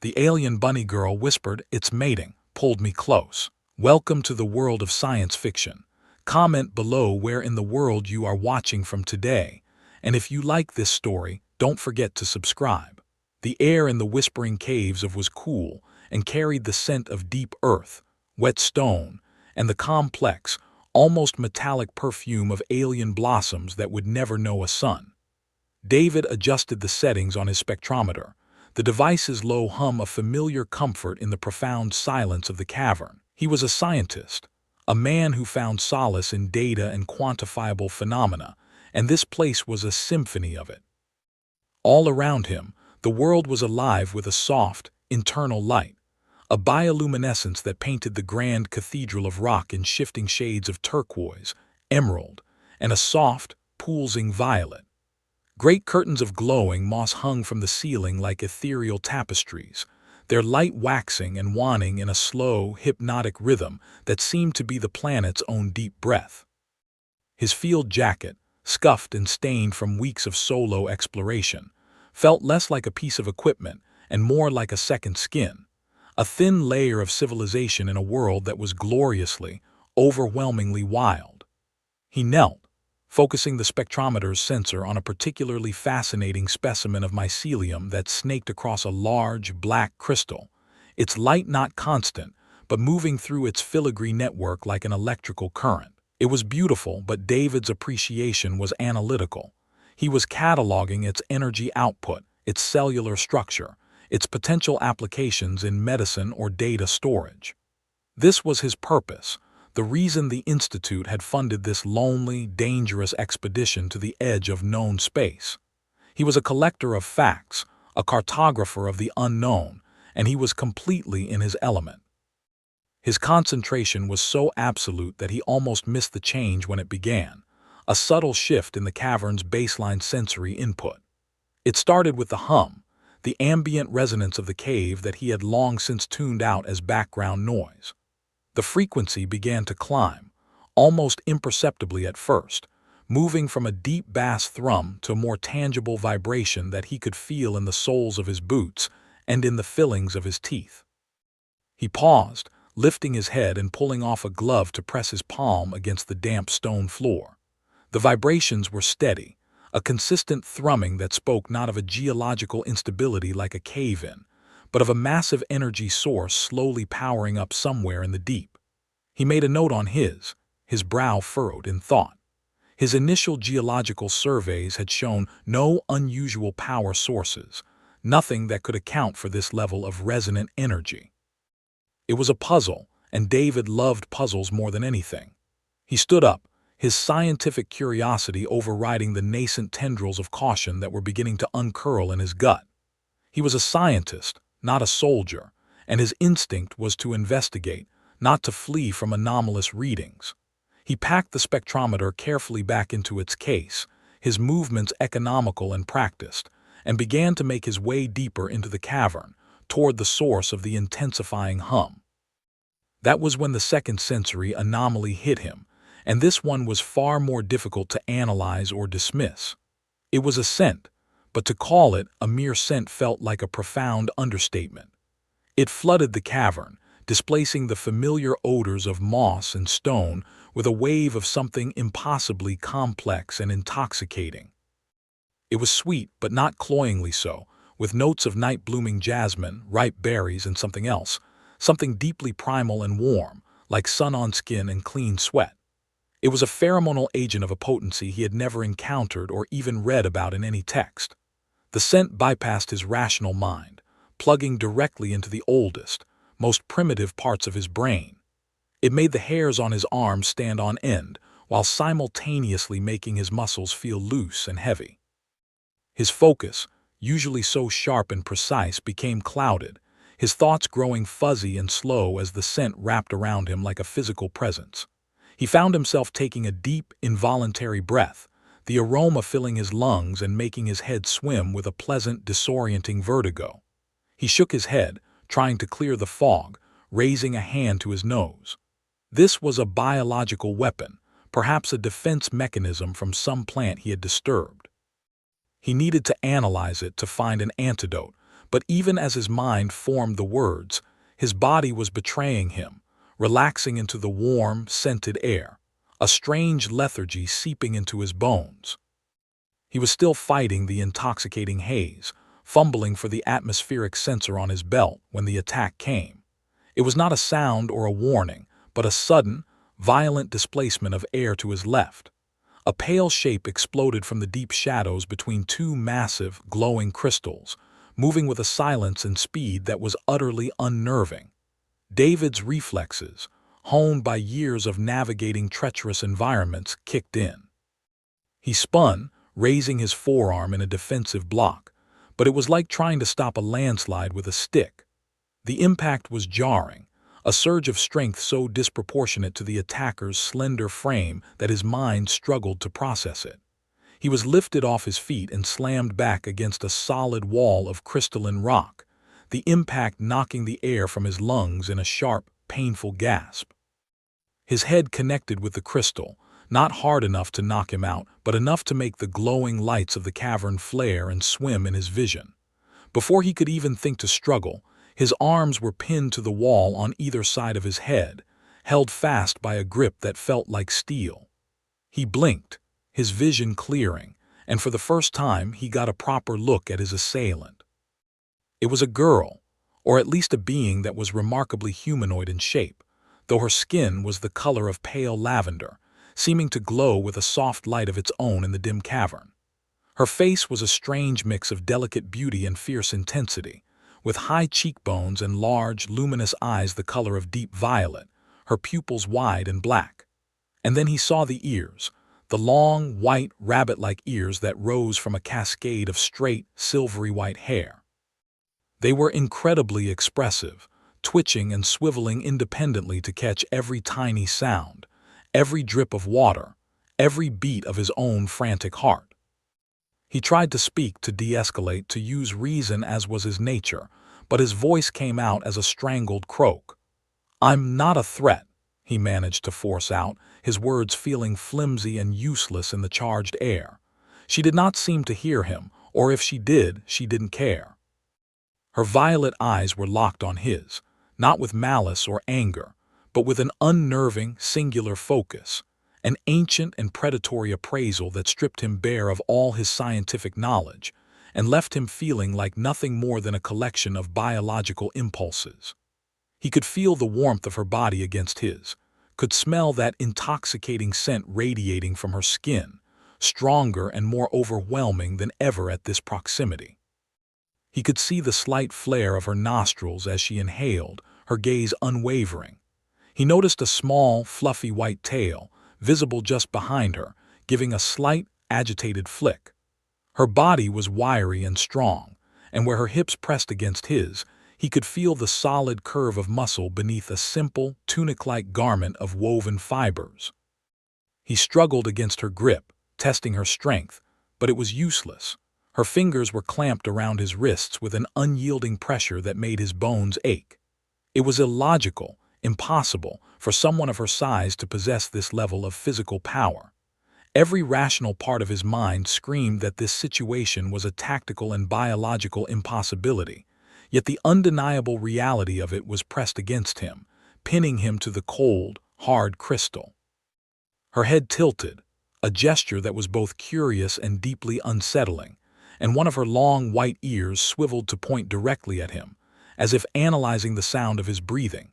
The alien bunny girl whispered, "It's mating," pulled me close. Welcome to the world of science fiction. Comment below where in the world you are watching from today. And if you like this story, don't forget to subscribe. The air in the whispering caves was cool and carried the scent of deep earth, wet stone, and the complex, almost metallic perfume of alien blossoms that would never know a sun. David adjusted the settings on his spectrometer, the device's low hum a familiar comfort in the profound silence of the cavern. He was a scientist, a man who found solace in data and quantifiable phenomena, and this place was a symphony of it. All around him, the world was alive with a soft, internal light, a bioluminescence that painted the grand cathedral of rock in shifting shades of turquoise, emerald, and a soft, pulsing violet. Great curtains of glowing moss hung from the ceiling like ethereal tapestries, their light waxing and waning in a slow, hypnotic rhythm that seemed to be the planet's own deep breath. His field jacket, scuffed and stained from weeks of solo exploration, felt less like a piece of equipment and more like a second skin, a thin layer of civilization in a world that was gloriously, overwhelmingly wild. He knelt, focusing the spectrometer's sensor on a particularly fascinating specimen of mycelium that snaked across a large, black crystal, its light not constant, but moving through its filigree network like an electrical current. It was beautiful, but David's appreciation was analytical. He was cataloging its energy output, its cellular structure, its potential applications in medicine or data storage. This was his purpose, the reason the Institute had funded this lonely, dangerous expedition to the edge of known space. He was a collector of facts, a cartographer of the unknown, and he was completely in his element. His concentration was so absolute that he almost missed the change when it began, a subtle shift in the cavern's baseline sensory input. It started with the hum, the ambient resonance of the cave that he had long since tuned out as background noise. The frequency began to climb, almost imperceptibly at first, moving from a deep bass thrum to a more tangible vibration that he could feel in the soles of his boots and in the fillings of his teeth. He paused, lifting his head and pulling off a glove to press his palm against the damp stone floor. The vibrations were steady, a consistent thrumming that spoke not of a geological instability like a cave-in, but of a massive energy source slowly powering up somewhere in the deep. He made a note on his brow furrowed in thought. His initial geological surveys had shown no unusual power sources, nothing that could account for this level of resonant energy. It was a puzzle, and David loved puzzles more than anything. He stood up, his scientific curiosity overriding the nascent tendrils of caution that were beginning to uncurl in his gut. He was a scientist, not a soldier, and his instinct was to investigate, not to flee from anomalous readings. He packed the spectrometer carefully back into its case, his movements economical and practiced, and began to make his way deeper into the cavern, toward the source of the intensifying hum. That was when the second sensory anomaly hit him, and this one was far more difficult to analyze or dismiss. It was a scent, but to call it a mere scent felt like a profound understatement. It flooded the cavern, displacing the familiar odors of moss and stone with a wave of something impossibly complex and intoxicating. It was sweet, but not cloyingly so, with notes of night-blooming jasmine, ripe berries, and something else, something deeply primal and warm, like sun on skin and clean sweat. It was a pheromonal agent of a potency he had never encountered or even read about in any text. The scent bypassed his rational mind, plugging directly into the oldest, most primitive parts of his brain. It made the hairs on his arms stand on end, while simultaneously making his muscles feel loose and heavy. His focus, usually so sharp and precise, became clouded, his thoughts growing fuzzy and slow as the scent wrapped around him like a physical presence. He found himself taking a deep, involuntary breath, the aroma filling his lungs and making his head swim with a pleasant, disorienting vertigo. He shook his head, trying to clear the fog, raising a hand to his nose. This was a biological weapon, perhaps a defense mechanism from some plant he had disturbed. He needed to analyze it to find an antidote, But even as his mind formed the words, his body was betraying him, relaxing into the warm, scented air, a strange lethargy seeping into his bones. He was still fighting the intoxicating haze, fumbling for the atmospheric sensor on his belt when the attack came. It was not a sound or a warning, but a sudden, violent displacement of air to his left. A pale shape exploded from the deep shadows between two massive, glowing crystals, moving with a silence and speed that was utterly unnerving. David's reflexes, honed by years of navigating treacherous environments, kicked in. He spun, raising his forearm in a defensive block, but it was like trying to stop a landslide with a stick. The impact was jarring, a surge of strength so disproportionate to the attacker's slender frame that his mind struggled to process it. He was lifted off his feet and slammed back against a solid wall of crystalline rock, the impact knocking the air from his lungs in a sharp, painful gasp. His head connected with the crystal, not hard enough to knock him out, but enough to make the glowing lights of the cavern flare and swim in his vision. Before he could even think to struggle, his arms were pinned to the wall on either side of his head, held fast by a grip that felt like steel. He blinked, his vision clearing, and for the first time he got a proper look at his assailant. It was a girl, or at least a being that was remarkably humanoid in shape, though her skin was the color of pale lavender, seeming to glow with a soft light of its own in the dim cavern. Her face was a strange mix of delicate beauty and fierce intensity, with high cheekbones and large, luminous eyes the color of deep violet, her pupils wide and black. And then he saw the ears, the long, white, rabbit-like ears that rose from a cascade of straight, silvery white hair. They were incredibly expressive, twitching and swiveling independently to catch every tiny sound, every drip of water, every beat of his own frantic heart. He tried to speak, to de-escalate, to use reason as was his nature, but his voice came out as a strangled croak. "I'm not a threat," he managed to force out, his words feeling flimsy and useless in the charged air. She did not seem to hear him, or if she did, she didn't care. Her violet eyes were locked on his, not with malice or anger, but with an unnerving, singular focus, an ancient and predatory appraisal that stripped him bare of all his scientific knowledge and left him feeling like nothing more than a collection of biological impulses. He could feel the warmth of her body against his, could smell that intoxicating scent radiating from her skin, stronger and more overwhelming than ever at this proximity. He could see the slight flare of her nostrils as she inhaled, her gaze unwavering. He noticed a small, fluffy white tail, visible just behind her, giving a slight, agitated flick. Her body was wiry and strong, and where her hips pressed against his, he could feel the solid curve of muscle beneath a simple, tunic-like garment of woven fibers. He struggled against her grip, testing her strength, but it was useless. Her fingers were clamped around his wrists with an unyielding pressure that made his bones ache. It was illogical, impossible, for someone of her size to possess this level of physical power. Every rational part of his mind screamed that this situation was a tactical and biological impossibility, yet the undeniable reality of it was pressed against him, pinning him to the cold, hard crystal. Her head tilted, a gesture that was both curious and deeply unsettling, and one of her long white ears swiveled to point directly at him, as if analyzing the sound of his breathing.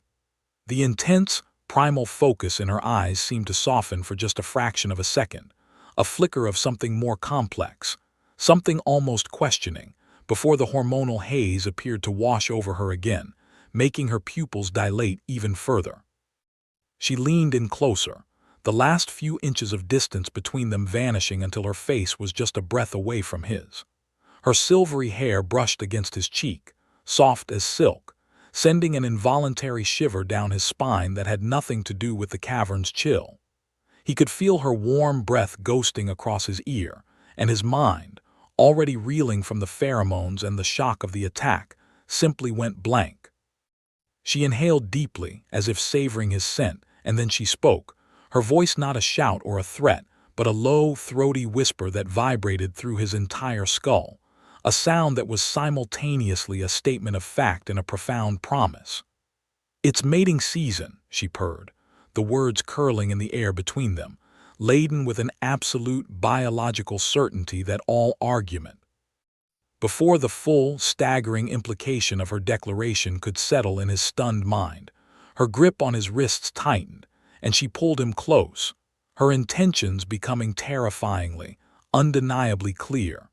The intense, primal focus in her eyes seemed to soften for just a fraction of a second, a flicker of something more complex, something almost questioning, before the hormonal haze appeared to wash over her again, making her pupils dilate even further. She leaned in closer, the last few inches of distance between them vanishing until her face was just a breath away from his. Her silvery hair brushed against his cheek, soft as silk, sending an involuntary shiver down his spine that had nothing to do with the cavern's chill. He could feel her warm breath ghosting across his ear, and his mind, already reeling from the pheromones and the shock of the attack, simply went blank. She inhaled deeply, as if savoring his scent, and then she spoke, her voice not a shout or a threat, but a low, throaty whisper that vibrated through his entire skull, a sound that was simultaneously a statement of fact and a profound promise. "It's mating season," she purred, the words curling in the air between them, laden with an absolute biological certainty that all argument. Before the full, staggering implication of her declaration could settle in his stunned mind, her grip on his wrists tightened, and she pulled him close, her intentions becoming terrifyingly, undeniably clear.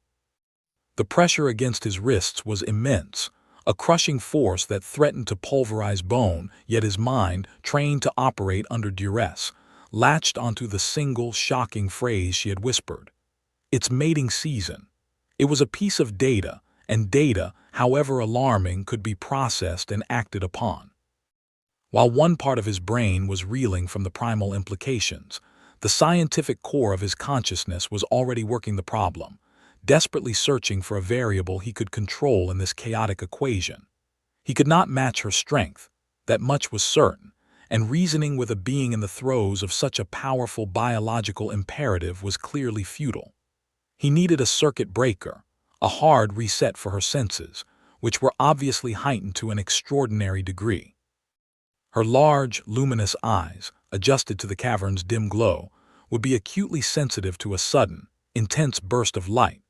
The pressure against his wrists was immense, a crushing force that threatened to pulverize bone, yet his mind, trained to operate under duress, latched onto the single, shocking phrase she had whispered. "It's mating season." It was a piece of data, and data, however alarming, could be processed and acted upon. While one part of his brain was reeling from the primal implications, the scientific core of his consciousness was already working the problem, desperately searching for a variable he could control in this chaotic equation. He could not match her strength, that much was certain, and reasoning with a being in the throes of such a powerful biological imperative was clearly futile. He needed a circuit breaker, a hard reset for her senses, which were obviously heightened to an extraordinary degree. Her large, luminous eyes, adjusted to the cavern's dim glow, would be acutely sensitive to a sudden, intense burst of light,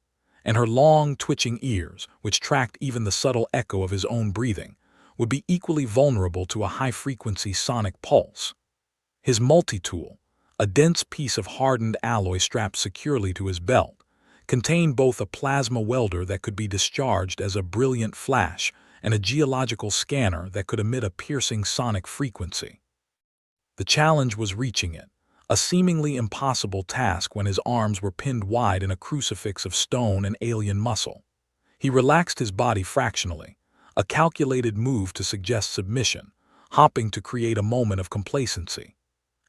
and her long, twitching ears, which tracked even the subtle echo of his own breathing, would be equally vulnerable to a high-frequency sonic pulse. His multi-tool, a dense piece of hardened alloy strapped securely to his belt, contained both a plasma welder that could be discharged as a brilliant flash and a geological scanner that could emit a piercing sonic frequency. The challenge was reaching it, a seemingly impossible task when his arms were pinned wide in a crucifix of stone and alien muscle. He relaxed his body fractionally, a calculated move to suggest submission, hopping to create a moment of complacency.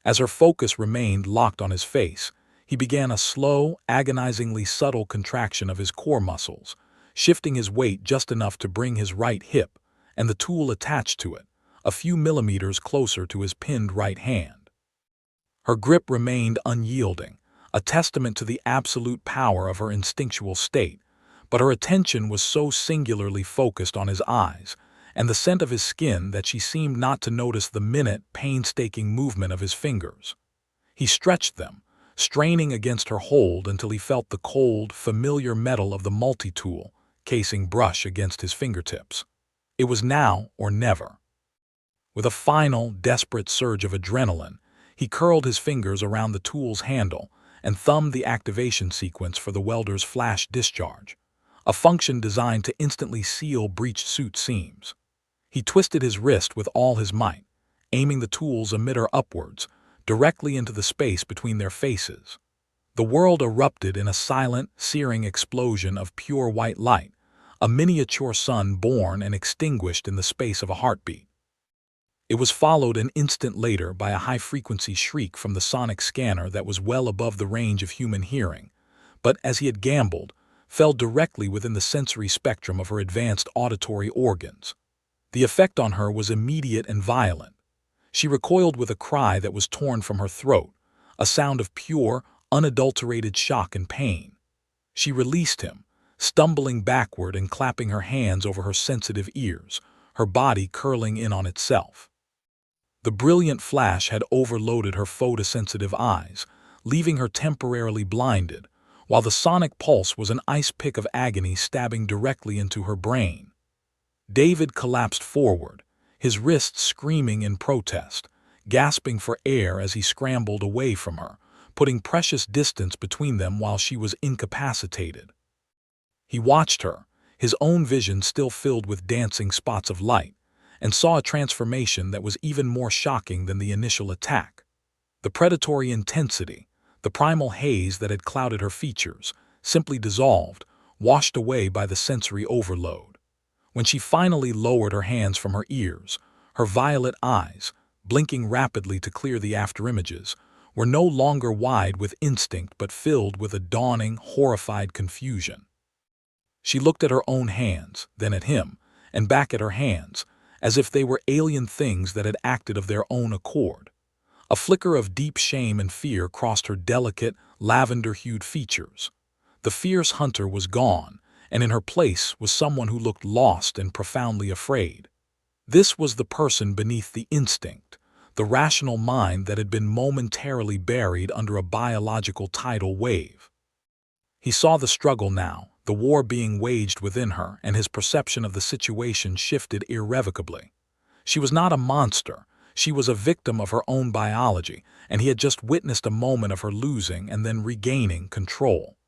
As her focus remained locked on his face, he began a slow, agonizingly subtle contraction of his core muscles, shifting his weight just enough to bring his right hip, and the tool attached to it, a few millimeters closer to his pinned right hand. Her grip remained unyielding, a testament to the absolute power of her instinctual state, but her attention was so singularly focused on his eyes and the scent of his skin that she seemed not to notice the minute, painstaking movement of his fingers. He stretched them, straining against her hold until he felt the cold, familiar metal of the multi-tool casing brush against his fingertips. It was now or never. With a final, desperate surge of adrenaline, he curled his fingers around the tool's handle and thumbed the activation sequence for the welder's flash discharge, a function designed to instantly seal breached suit seams. He twisted his wrist with all his might, aiming the tool's emitter upwards, directly into the space between their faces. The world erupted in a silent, searing explosion of pure white light, a miniature sun born and extinguished in the space of a heartbeat. It was followed an instant later by a high-frequency shriek from the sonic scanner that was well above the range of human hearing, but, as he had gambled, fell directly within the sensory spectrum of her advanced auditory organs. The effect on her was immediate and violent. She recoiled with a cry that was torn from her throat, a sound of pure, unadulterated shock and pain. She released him, stumbling backward and clapping her hands over her sensitive ears, her body curling in on itself. The brilliant flash had overloaded her photosensitive eyes, leaving her temporarily blinded, while the sonic pulse was an ice pick of agony stabbing directly into her brain. David collapsed forward, his wrists screaming in protest, gasping for air as he scrambled away from her, putting precious distance between them while she was incapacitated. He watched her, his own vision still filled with dancing spots of light, and saw a transformation that was even more shocking than the initial attack. The predatory intensity, the primal haze that had clouded her features, simply dissolved, washed away by the sensory overload. When she finally lowered her hands from her ears, her violet eyes, blinking rapidly to clear the afterimages, were no longer wide with instinct but filled with a dawning, horrified confusion. She looked at her own hands, then at him, and back at her hands, as if they were alien things that had acted of their own accord. A flicker of deep shame and fear crossed her delicate, lavender-hued features. The fierce hunter was gone, and in her place was someone who looked lost and profoundly afraid. This was the person beneath the instinct, the rational mind that had been momentarily buried under a biological tidal wave. He saw the struggle now, the war being waged within her, and his perception of the situation shifted irrevocably. She was not a monster. She was a victim of her own biology, and he had just witnessed a moment of her losing and then regaining control.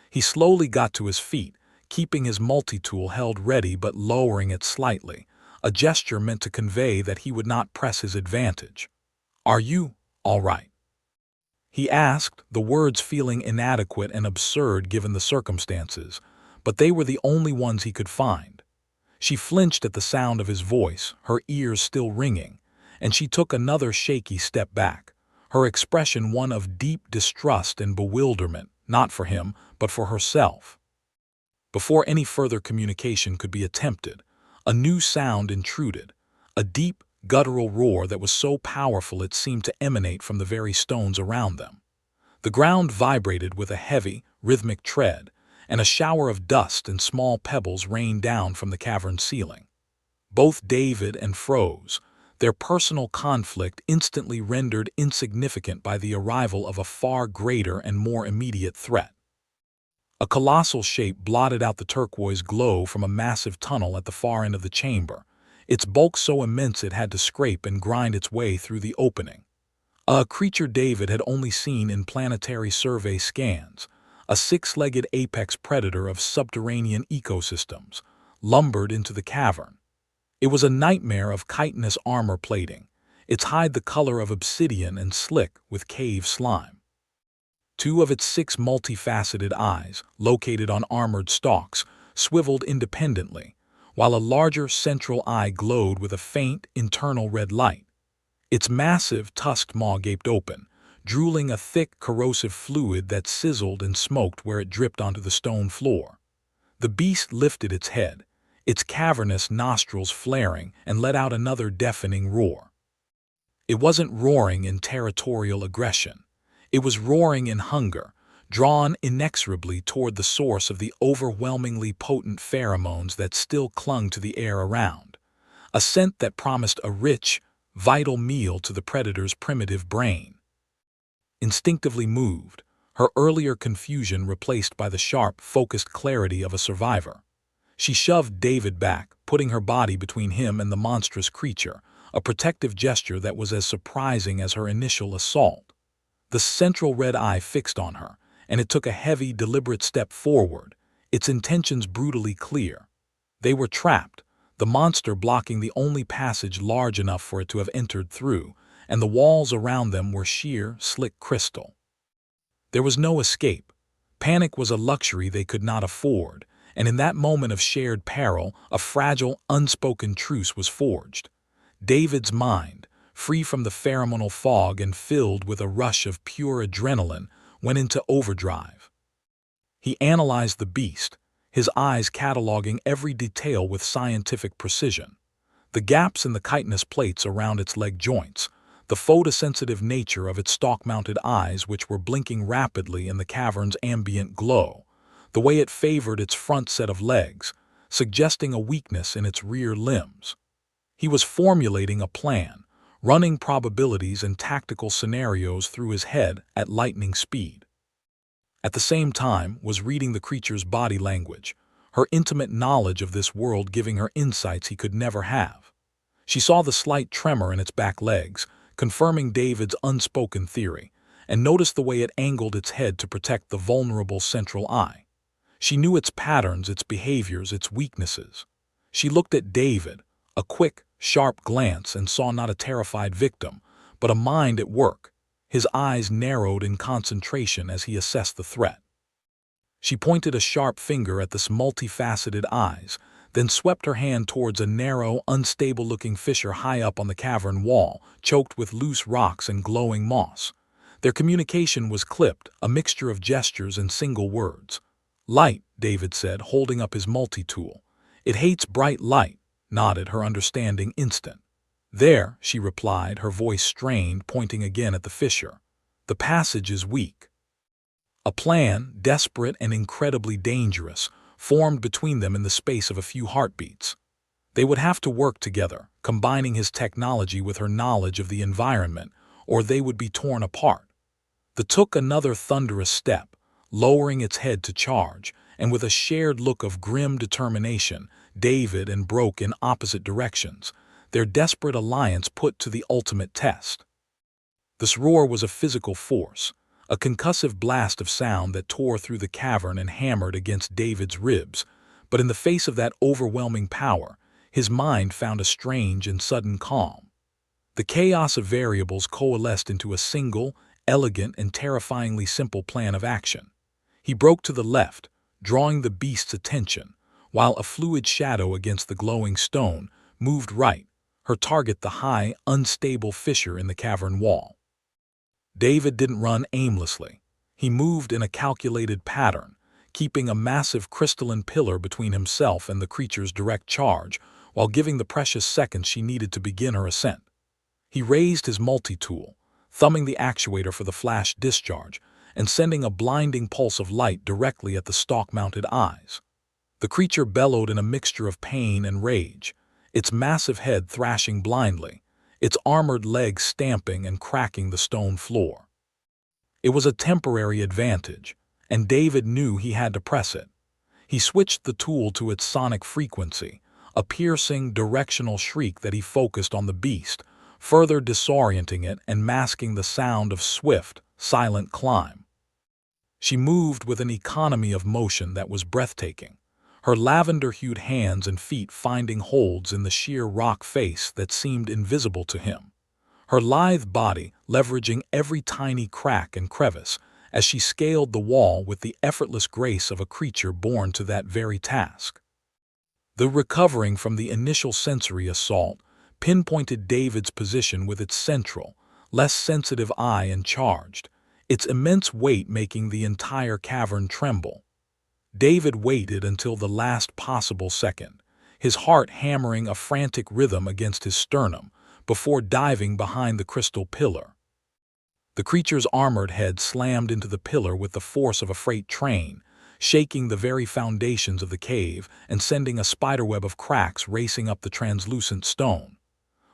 He slowly got to his feet, keeping his multi-tool held ready but lowering it slightly, a gesture meant to convey that he would not press his advantage. "Are you all right?" he asked, the words feeling inadequate and absurd given the circumstances, but they were the only ones he could find. She flinched at the sound of his voice, her ears still ringing, and she took another shaky step back, her expression one of deep distrust and bewilderment, not for him, but for herself. Before any further communication could be attempted, a new sound intruded, a deep, guttural roar that was so powerful it seemed to emanate from the very stones around them. The ground vibrated with a heavy, rhythmic tread, and a shower of dust and small pebbles rained down from the cavern's ceiling. Both David and froze, their personal conflict instantly rendered insignificant by the arrival of a far greater and more immediate threat. A colossal shape blotted out the turquoise glow from a massive tunnel at the far end of the chamber, its bulk so immense it had to scrape and grind its way through the opening. A creature David had only seen in planetary survey scans, a six-legged apex predator of subterranean ecosystems, lumbered into the cavern. It was a nightmare of chitinous armor plating, its hide the color of obsidian and slick with cave slime. Two of its six multifaceted eyes, located on armored stalks, swiveled independently, while a larger central eye glowed with a faint, internal red light. Its massive, tusked maw gaped open, drooling a thick, corrosive fluid that sizzled and smoked where it dripped onto the stone floor. The beast lifted its head, its cavernous nostrils flaring, and let out another deafening roar. It wasn't roaring in territorial aggression. It was roaring in hunger, drawn inexorably toward the source of the overwhelmingly potent pheromones that still clung to the air around, a scent that promised a rich, vital meal to the predator's primitive brain. Instinctively moved, her earlier confusion replaced by the sharp, focused clarity of a survivor, she shoved David back, putting her body between him and the monstrous creature, a protective gesture that was as surprising as her initial assault. The central red eye fixed on her, and it took a heavy, deliberate step forward, its intentions brutally clear. They were trapped, the monster blocking the only passage large enough for it to have entered through, and the walls around them were sheer, slick crystal. There was no escape. Panic was a luxury they could not afford, and in that moment of shared peril, a fragile, unspoken truce was forged. David's mind, free from the pheromonal fog and filled with a rush of pure adrenaline, went into overdrive. He analyzed the beast, his eyes cataloging every detail with scientific precision. The gaps in the chitinous plates around its leg joints, the photosensitive nature of its stalk-mounted eyes which were blinking rapidly in the cavern's ambient glow, the way it favored its front set of legs, suggesting a weakness in its rear limbs. He was formulating a plan, running probabilities and tactical scenarios through his head at lightning speed. At the same time was reading the creature's body language, her intimate knowledge of this world giving her insights he could never have. She saw the slight tremor in its back legs, confirming David's unspoken theory, and noticed the way it angled its head to protect the vulnerable central eye. She knew its patterns, its behaviors, its weaknesses. She looked at David, a quick, sharp glance, and saw not a terrified victim, but a mind at work. His eyes narrowed in concentration as he assessed the threat. She pointed a sharp finger at this multifaceted eyes, then swept her hand towards a narrow, unstable-looking fissure high up on the cavern wall, choked with loose rocks and glowing moss. Their communication was clipped, a mixture of gestures and single words. "Light," David said, holding up his multi-tool. "It hates bright light," nodded, her understanding instant. "There," she replied, her voice strained, pointing again at the fissure. "The passage is weak." A plan, desperate and incredibly dangerous, formed between them in the space of a few heartbeats. They would have to work together, combining his technology with her knowledge of the environment, or they would be torn apart. The took another thunderous step, lowering its head to charge, and with a shared look of grim determination, David and broke in opposite directions, their desperate alliance put to the ultimate test. This roar was a physical force, a concussive blast of sound that tore through the cavern and hammered against David's ribs, but in the face of that overwhelming power, his mind found a strange and sudden calm. The chaos of variables coalesced into a single, elegant, and terrifyingly simple plan of action. He broke to the left, drawing the beast's attention, while a fluid shadow against the glowing stone moved right, her target the high, unstable fissure in the cavern wall. David didn't run aimlessly. He moved in a calculated pattern, keeping a massive crystalline pillar between himself and the creature's direct charge, while giving the precious seconds she needed to begin her ascent. He raised his multi-tool, thumbing the actuator for the flash discharge, and sending a blinding pulse of light directly at the stalk-mounted eyes. The creature bellowed in a mixture of pain and rage, its massive head thrashing blindly, its armored legs stamping and cracking the stone floor. It was a temporary advantage, and David knew he had to press it. He switched the tool to its sonic frequency, a piercing, directional shriek that he focused on the beast, further disorienting it and masking the sound of swift, silent climb. She moved with an economy of motion that was breathtaking, her lavender-hued hands and feet finding holds in the sheer rock face that seemed invisible to him, her lithe body leveraging every tiny crack and crevice as she scaled the wall with the effortless grace of a creature born to that very task. The recovering from the initial sensory assault pinpointed David's position with its central, less sensitive eye and charged, its immense weight making the entire cavern tremble. David waited until the last possible second, his heart hammering a frantic rhythm against his sternum, before diving behind the crystal pillar. The creature's armored head slammed into the pillar with the force of a freight train, shaking the very foundations of the cave and sending a spiderweb of cracks racing up the translucent stone.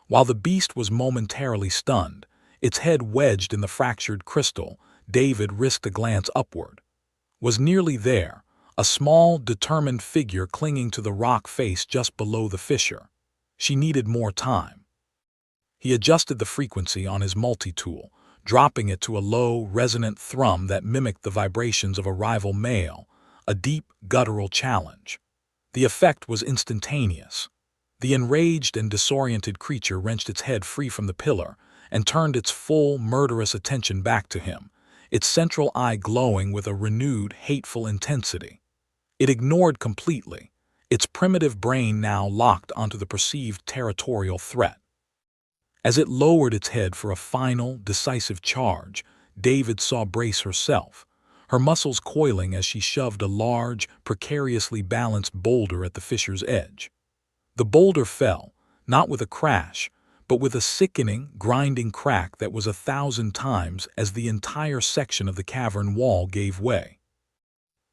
While the beast was momentarily stunned, its head wedged in the fractured crystal, David risked a glance upward. Was nearly there, a small, determined figure clinging to the rock face just below the fissure. She needed more time. He adjusted the frequency on his multi-tool, dropping it to a low, resonant thrum that mimicked the vibrations of a rival male, a deep, guttural challenge. The effect was instantaneous. The enraged and disoriented creature wrenched its head free from the pillar and turned its full, murderous attention back to him, its central eye glowing with a renewed, hateful intensity. It ignored completely, its primitive brain now locked onto the perceived territorial threat. As it lowered its head for a final, decisive charge, David saw Brace herself, her muscles coiling as she shoved a large, precariously balanced boulder at the fissure's edge. The boulder fell, not with a crash, but with a sickening, grinding crack that was 1,000 times as the entire section of the cavern wall gave way.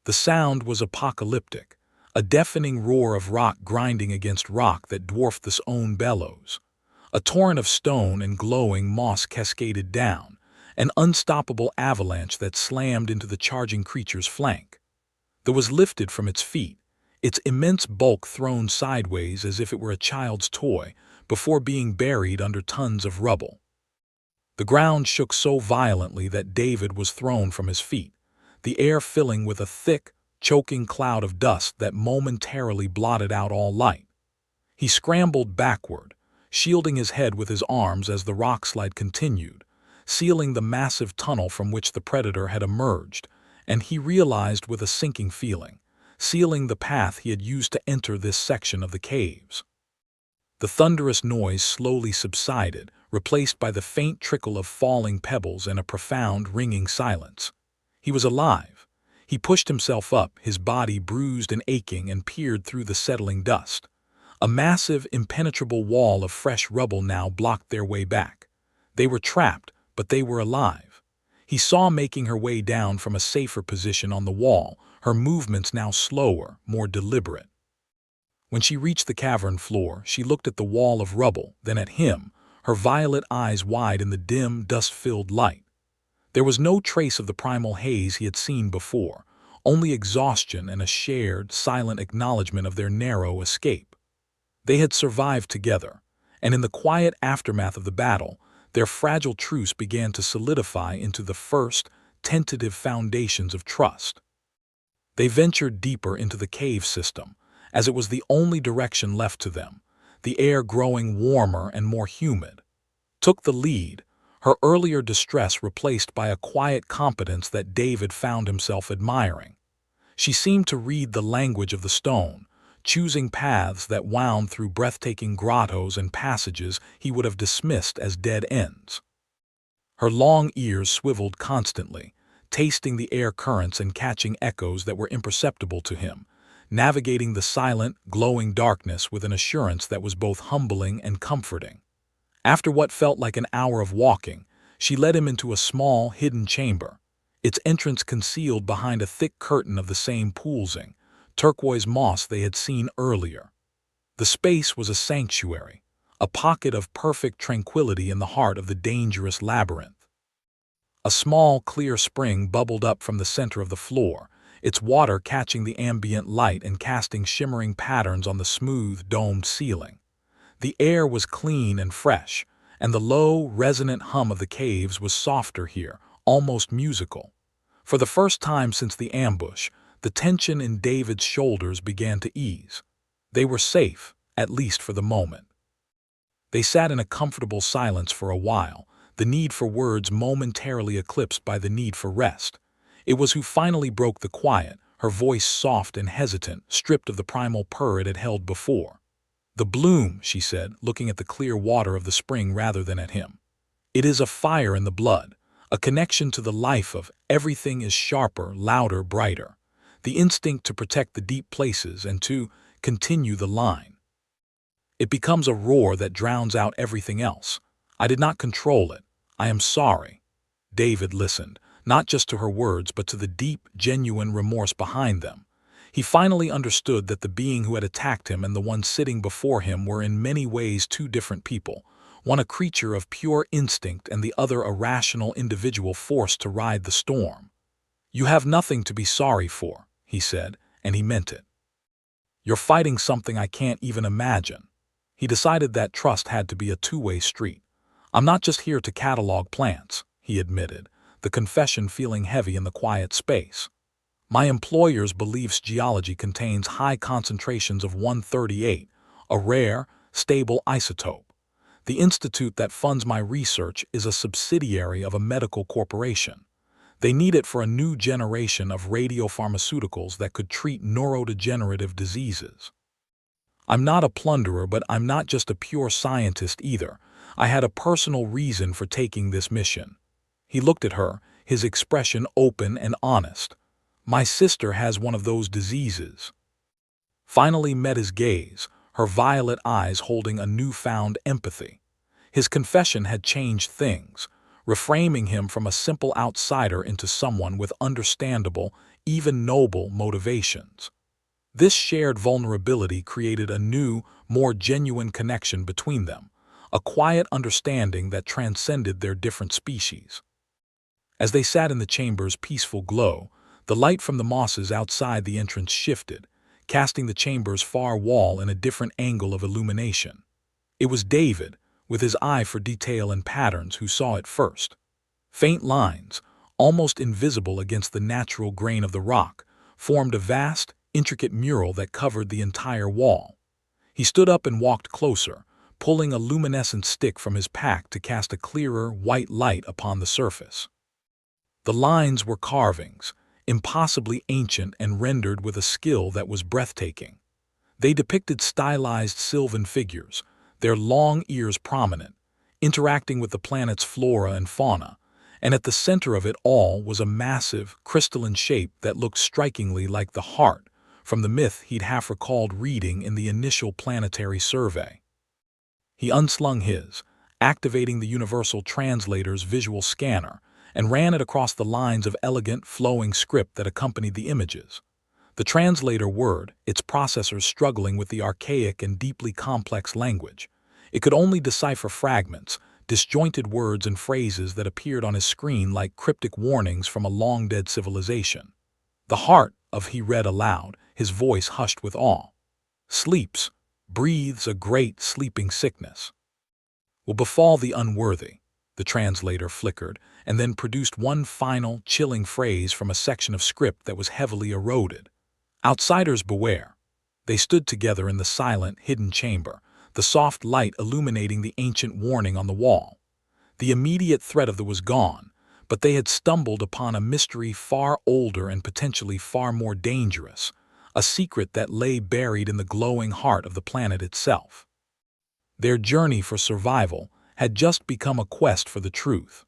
The sound was apocalyptic, a deafening roar of rock grinding against rock that dwarfed its own bellows. A torrent of stone and glowing moss cascaded down, an unstoppable avalanche that slammed into the charging creature's flank. It was lifted from its feet, its immense bulk thrown sideways as if it were a child's toy, before being buried under tons of rubble. The ground shook so violently that David was thrown from his feet, the air filling with a thick, choking cloud of dust that momentarily blotted out all light. He scrambled backward, shielding his head with his arms as the rockslide continued, sealing the massive tunnel from which the predator had emerged, and he realized with a sinking feeling, sealing the path he had used to enter this section of the caves. The thunderous noise slowly subsided, replaced by the faint trickle of falling pebbles and a profound, ringing silence. He was alive. He pushed himself up, his body bruised and aching, and peered through the settling dust. A massive, impenetrable wall of fresh rubble now blocked their way back. They were trapped, but they were alive. He saw making her way down from a safer position on the wall, her movements now slower, more deliberate. When she reached the cavern floor, she looked at the wall of rubble, then at him, her violet eyes wide in the dim, dust-filled light. There was no trace of the primal haze he had seen before, only exhaustion and a shared, silent acknowledgement of their narrow escape. They had survived together, and in the quiet aftermath of the battle, their fragile truce began to solidify into the first, tentative foundations of trust. They ventured deeper into the cave system, as it was the only direction left to them, the air growing warmer and more humid. Took the lead, her earlier distress replaced by a quiet competence that David found himself admiring. She seemed to read the language of the stone, choosing paths that wound through breathtaking grottos and passages he would have dismissed as dead ends. Her long ears swiveled constantly, tasting the air currents and catching echoes that were imperceptible to him, navigating the silent, glowing darkness with an assurance that was both humbling and comforting. After what felt like an hour of walking, she led him into a small, hidden chamber, its entrance concealed behind a thick curtain of the same poolsing, turquoise moss they had seen earlier. The space was a sanctuary, a pocket of perfect tranquility in the heart of the dangerous labyrinth. A small, clear spring bubbled up from the center of the floor, its water catching the ambient light and casting shimmering patterns on the smooth, domed ceiling. The air was clean and fresh, and the low, resonant hum of the caves was softer here, almost musical. For the first time since the ambush, the tension in David's shoulders began to ease. They were safe, at least for the moment. They sat in a comfortable silence for a while, the need for words momentarily eclipsed by the need for rest. It was who finally broke the quiet, her voice soft and hesitant, stripped of the primal purr it had held before. "The bloom," she said, looking at the clear water of the spring rather than at him. "It is a fire in the blood, a connection to the life of everything is sharper, louder, brighter. The instinct to protect the deep places and to continue the line. It becomes a roar that drowns out everything else. I did not control it. I am sorry." David listened, not just to her words but to the deep, genuine remorse behind them. He finally understood that the being who had attacked him and the one sitting before him were in many ways two different people, one a creature of pure instinct and the other a rational individual forced to ride the storm. "You have nothing to be sorry for," he said, and he meant it. "You're fighting something I can't even imagine." He decided that trust had to be a two-way street. "I'm not just here to catalog plants," he admitted, the confession feeling heavy in the quiet space. "My employer's beliefs geology contains high concentrations of 138, a rare, stable isotope. The institute that funds my research is a subsidiary of a medical corporation. They need it for a new generation of radiopharmaceuticals that could treat neurodegenerative diseases. I'm not a plunderer, but I'm not just a pure scientist either. I had a personal reason for taking this mission." He looked at her, his expression open and honest. "My sister has one of those diseases." Finally met his gaze, her violet eyes holding a newfound empathy. His confession had changed things, reframing him from a simple outsider into someone with understandable, even noble motivations. This shared vulnerability created a new, more genuine connection between them, a quiet understanding that transcended their different species. As they sat in the chamber's peaceful glow, the light from the mosses outside the entrance shifted, casting the chamber's far wall in a different angle of illumination. It was David, with his eye for detail and patterns, who saw it first. Faint lines, almost invisible against the natural grain of the rock, formed a vast, intricate mural that covered the entire wall. He stood up and walked closer, pulling a luminescent stick from his pack to cast a clearer, white light upon the surface. The lines were carvings, impossibly ancient and rendered with a skill that was breathtaking. They depicted stylized sylvan figures, their long ears prominent, interacting with the planet's flora and fauna, and at the center of it all was a massive, crystalline shape that looked strikingly like the heart from the myth he'd half recalled reading in the initial planetary survey. He unslung his, activating the Universal Translator's visual scanner, and ran it across the lines of elegant, flowing script that accompanied the images. The translator word, its processors struggling with the archaic and deeply complex language. It could only decipher fragments, disjointed words and phrases that appeared on his screen like cryptic warnings from a long-dead civilization. The heart of he read aloud, his voice hushed with awe. Sleeps, breathes a great sleeping sickness. Will befall the unworthy, the translator flickered, and then produced one final, chilling phrase from a section of script that was heavily eroded. Outsiders beware. They stood together in the silent, hidden chamber, the soft light illuminating the ancient warning on the wall. The immediate threat of the was gone, but they had stumbled upon a mystery far older and potentially far more dangerous, a secret that lay buried in the glowing heart of the planet itself. Their journey for survival had just become a quest for the truth.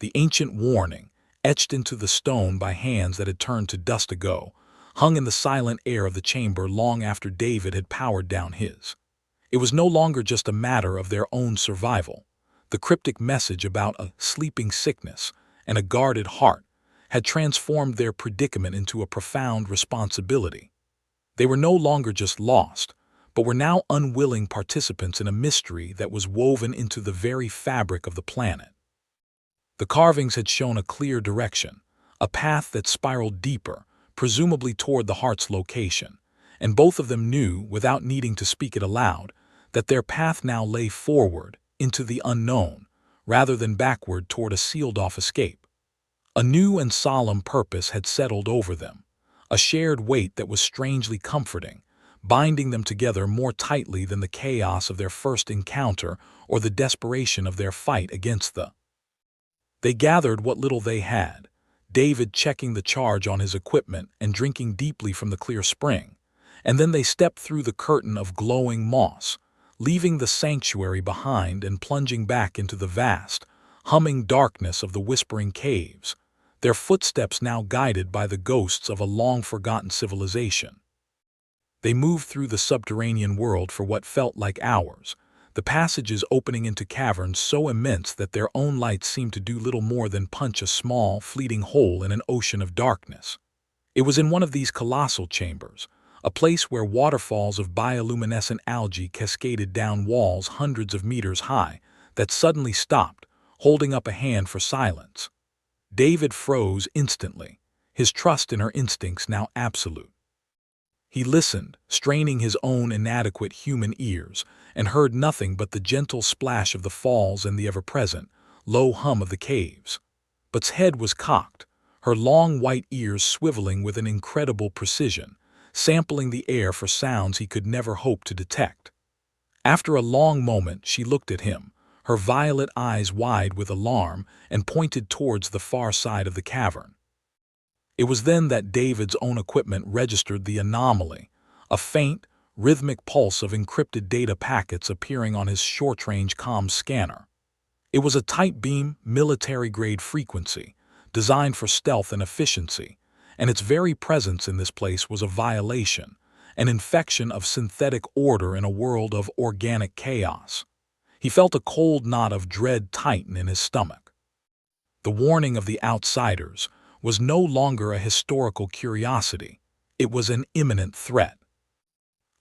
The ancient warning, etched into the stone by hands that had turned to dust ago, hung in the silent air of the chamber long after David had powered down his. It was no longer just a matter of their own survival. The cryptic message about a sleeping sickness and a guarded heart had transformed their predicament into a profound responsibility. They were no longer just lost, but were now unwilling participants in a mystery that was woven into the very fabric of the planet. The carvings had shown a clear direction, a path that spiraled deeper, presumably toward the heart's location, and both of them knew, without needing to speak it aloud, that their path now lay forward, into the unknown, rather than backward toward a sealed-off escape. A new and solemn purpose had settled over them, a shared weight that was strangely comforting, binding them together more tightly than the chaos of their first encounter or the desperation of their fight against the. They gathered what little they had, David checking the charge on his equipment and drinking deeply from the clear spring, and then they stepped through the curtain of glowing moss, leaving the sanctuary behind and plunging back into the vast, humming darkness of the whispering caves, their footsteps now guided by the ghosts of a long-forgotten civilization. They moved through the subterranean world for what felt like hours, the passages opening into caverns so immense that their own lights seemed to do little more than punch a small, fleeting hole in an ocean of darkness. It was in one of these colossal chambers, a place where waterfalls of bioluminescent algae cascaded down walls hundreds of meters high, that suddenly stopped, holding up a hand for silence. David froze instantly, his trust in her instincts now absolute. He listened, straining his own inadequate human ears, and heard nothing but the gentle splash of the falls and the ever-present, low hum of the caves. But's head was cocked, her long white ears swiveling with an incredible precision, sampling the air for sounds he could never hope to detect. After a long moment, she looked at him, her violet eyes wide with alarm, and pointed towards the far side of the cavern. It was then that David's own equipment registered the anomaly, a faint, rhythmic pulse of encrypted data packets appearing on his short-range comms scanner. It was a tight-beam, military-grade frequency, designed for stealth and efficiency, and its very presence in this place was a violation, an infection of synthetic order in a world of organic chaos. He felt a cold knot of dread tighten in his stomach. The warning of the outsiders was no longer a historical curiosity, it was an imminent threat.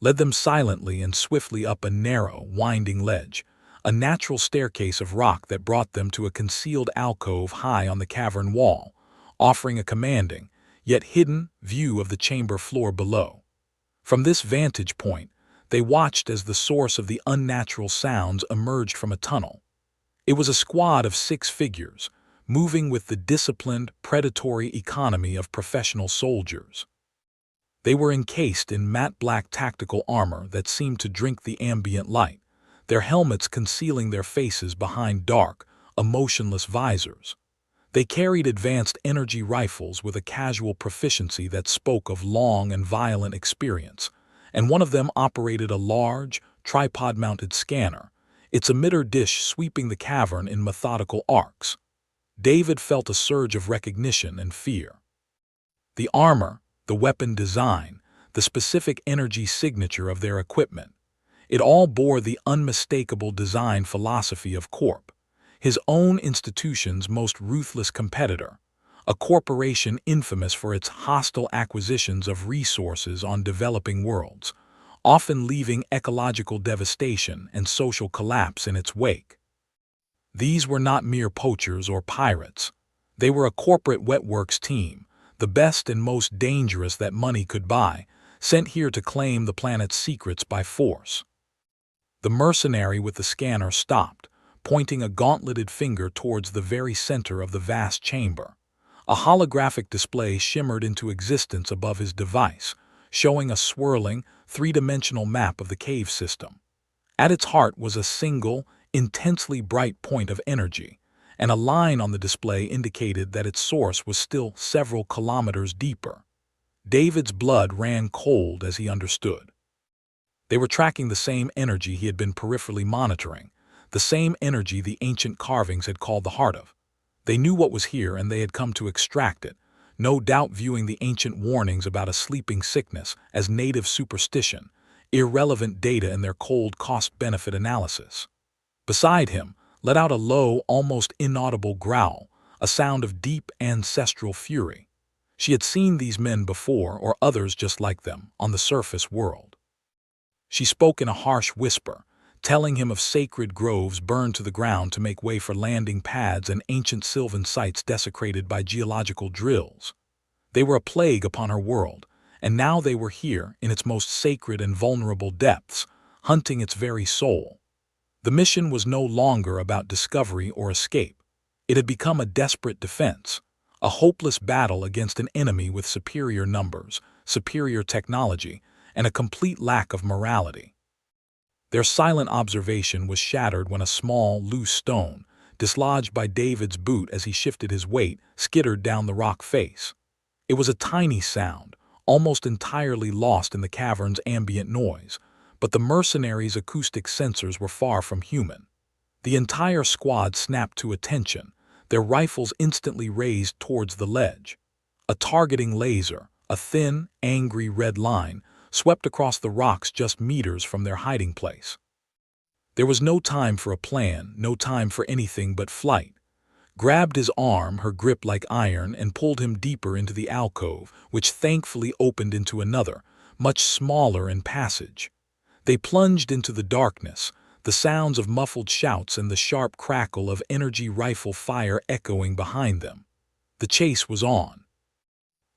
Led them silently and swiftly up a narrow, winding ledge, a natural staircase of rock that brought them to a concealed alcove high on the cavern wall, offering a commanding, yet hidden, view of the chamber floor below. From this vantage point, they watched as the source of the unnatural sounds emerged from a tunnel. It was a squad of 6 figures, moving with the disciplined, predatory economy of professional soldiers. They were encased in matte black tactical armor that seemed to drink the ambient light, their helmets concealing their faces behind dark, emotionless visors. They carried advanced energy rifles with a casual proficiency that spoke of long and violent experience, and one of them operated a large, tripod-mounted scanner, its emitter dish sweeping the cavern in methodical arcs. David felt a surge of recognition and fear. The armor, the weapon design, the specific energy signature of their equipment, it all bore the unmistakable design philosophy of Corp, his own institution's most ruthless competitor, a corporation infamous for its hostile acquisitions of resources on developing worlds, often leaving ecological devastation and social collapse in its wake. These were not mere poachers or pirates. They were a corporate wetworks team, the best and most dangerous that money could buy, sent here to claim the planet's secrets by force. The mercenary with the scanner stopped, pointing a gauntleted finger towards the very center of the vast chamber. A holographic display shimmered into existence above his device, showing a swirling, three-dimensional map of the cave system. At its heart was a single, intensely bright point of energy, and a line on the display indicated that its source was still several kilometers deeper. David's blood ran cold as he understood. They were tracking the same energy he had been peripherally monitoring, the same energy the ancient carvings had called the heart of. They knew what was here and they had come to extract it, no doubt viewing the ancient warnings about a sleeping sickness as native superstition, irrelevant data in their cold cost-benefit analysis. Beside him, let out a low, almost inaudible growl, a sound of deep ancestral fury. She had seen these men before, or others just like them, on the surface world. She spoke in a harsh whisper, telling him of sacred groves burned to the ground to make way for landing pads and ancient sylvan sites desecrated by geological drills. They were a plague upon her world, and now they were here in its most sacred and vulnerable depths, hunting its very soul. The mission was no longer about discovery or escape. It had become a desperate defense, a hopeless battle against an enemy with superior numbers, superior technology, and a complete lack of morality. Their silent observation was shattered when a small, loose stone, dislodged by David's boot as he shifted his weight, skittered down the rock face. It was a tiny sound, almost entirely lost in the cavern's ambient noise, but the mercenaries' acoustic sensors were far from human. The entire squad snapped to attention, their rifles instantly raised towards the ledge. A targeting laser, a thin, angry red line, swept across the rocks just meters from their hiding place. There was no time for a plan, no time for anything but flight. Grabbed his arm, her grip like iron, and pulled him deeper into the alcove, which thankfully opened into another, much smaller in passage. They plunged into the darkness, the sounds of muffled shouts and the sharp crackle of energy rifle fire echoing behind them. The chase was on.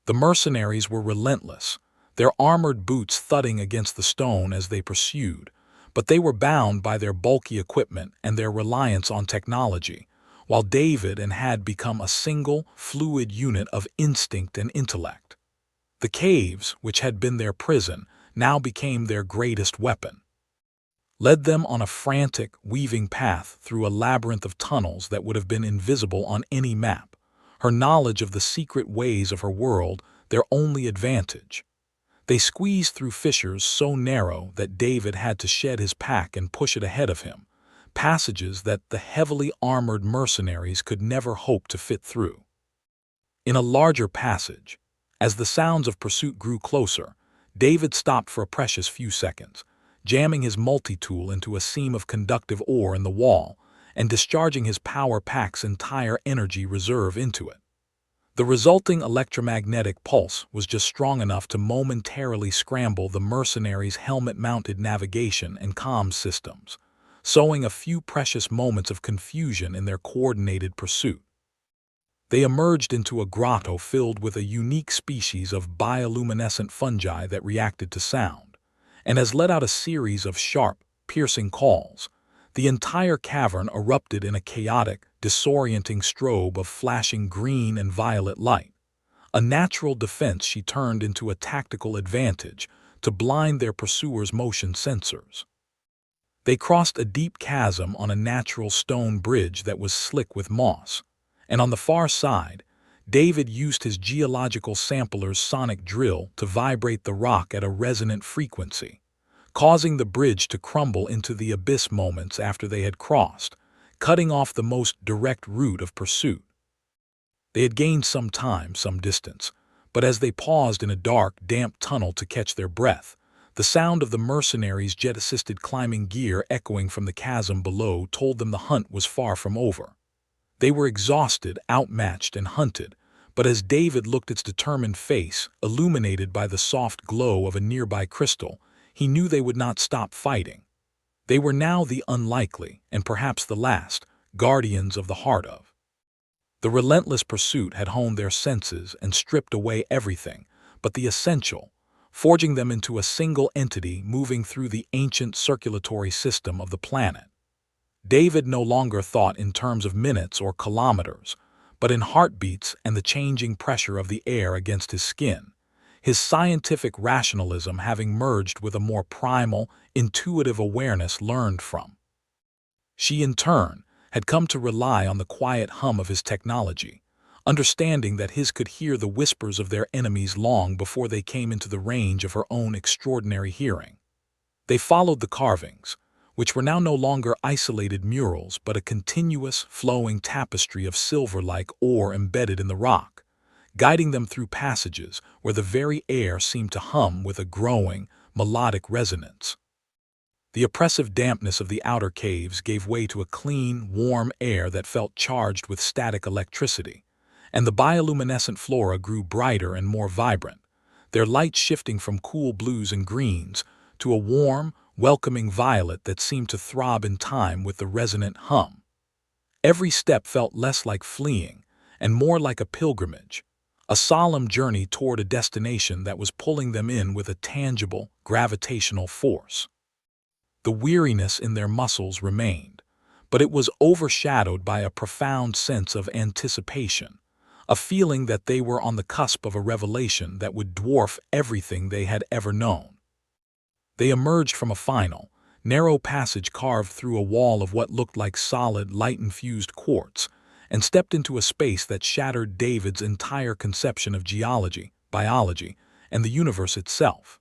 The mercenaries were relentless, their armored boots thudding against the stone as they pursued, but they were bound by their bulky equipment and their reliance on technology, while David had become a single, fluid unit of instinct and intellect. The caves, which had been their prison, now became their greatest weapon. Led them on a frantic, weaving path through a labyrinth of tunnels that would have been invisible on any map, her knowledge of the secret ways of her world their only advantage. They squeezed through fissures so narrow that David had to shed his pack and push it ahead of him, passages that the heavily armored mercenaries could never hope to fit through. In a larger passage, as the sounds of pursuit grew closer, David stopped for a precious few seconds, jamming his multi-tool into a seam of conductive ore in the wall and discharging his power pack's entire energy reserve into it. The resulting electromagnetic pulse was just strong enough to momentarily scramble the mercenaries' helmet-mounted navigation and comms systems, sowing a few precious moments of confusion in their coordinated pursuit. They emerged into a grotto filled with a unique species of bioluminescent fungi that reacted to sound, and as let out a series of sharp, piercing calls, the entire cavern erupted in a chaotic, disorienting strobe of flashing green and violet light. A natural defense she turned into a tactical advantage to blind their pursuers' motion sensors. They crossed a deep chasm on a natural stone bridge that was slick with moss, and on the far side, David used his geological sampler's sonic drill to vibrate the rock at a resonant frequency, causing the bridge to crumble into the abyss moments after they had crossed, cutting off the most direct route of pursuit. They had gained some time, some distance, but as they paused in a dark, damp tunnel to catch their breath, the sound of the mercenaries' jet-assisted climbing gear echoing from the chasm below told them the hunt was far from over. They were exhausted, outmatched, and hunted, But as David looked at its determined face, illuminated by the soft glow of a nearby crystal, he knew they would not stop fighting. They were now the unlikely, and perhaps the last, guardians of the heart of. The relentless pursuit had honed their senses and stripped away everything but the essential, forging them into a single entity moving through the ancient circulatory system of the planet. David no longer thought in terms of minutes or kilometers, but in heartbeats and the changing pressure of the air against his skin, his scientific rationalism having merged with a more primal, intuitive awareness learned from. She, in turn, had come to rely on the quiet hum of his technology, understanding that his could hear the whispers of their enemies long before they came into the range of her own extraordinary hearing. They followed the carvings, which were now no longer isolated murals but a continuous, flowing tapestry of silver-like ore embedded in the rock, guiding them through passages where the very air seemed to hum with a growing, melodic resonance. The oppressive dampness of the outer caves gave way to a clean, warm air that felt charged with static electricity, and the bioluminescent flora grew brighter and more vibrant, their light shifting from cool blues and greens to a warm, welcoming violet that seemed to throb in time with the resonant hum. Every step felt less like fleeing and more like a pilgrimage, a solemn journey toward a destination that was pulling them in with a tangible, gravitational force. The weariness in their muscles remained, but it was overshadowed by a profound sense of anticipation, a feeling that they were on the cusp of a revelation that would dwarf everything they had ever known. They emerged from a final, narrow passage carved through a wall of what looked like solid, light-infused quartz, and stepped into a space that shattered David's entire conception of geology, biology, and the universe itself.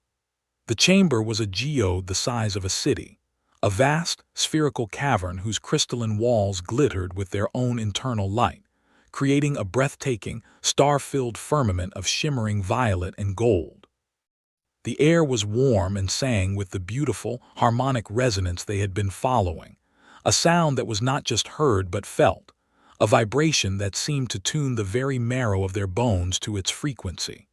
The chamber was a geode the size of a city, a vast, spherical cavern whose crystalline walls glittered with their own internal light, creating a breathtaking, star-filled firmament of shimmering violet and gold. The air was warm and sang with the beautiful, harmonic resonance they had been following, a sound that was not just heard but felt, a vibration that seemed to tune the very marrow of their bones to its frequency.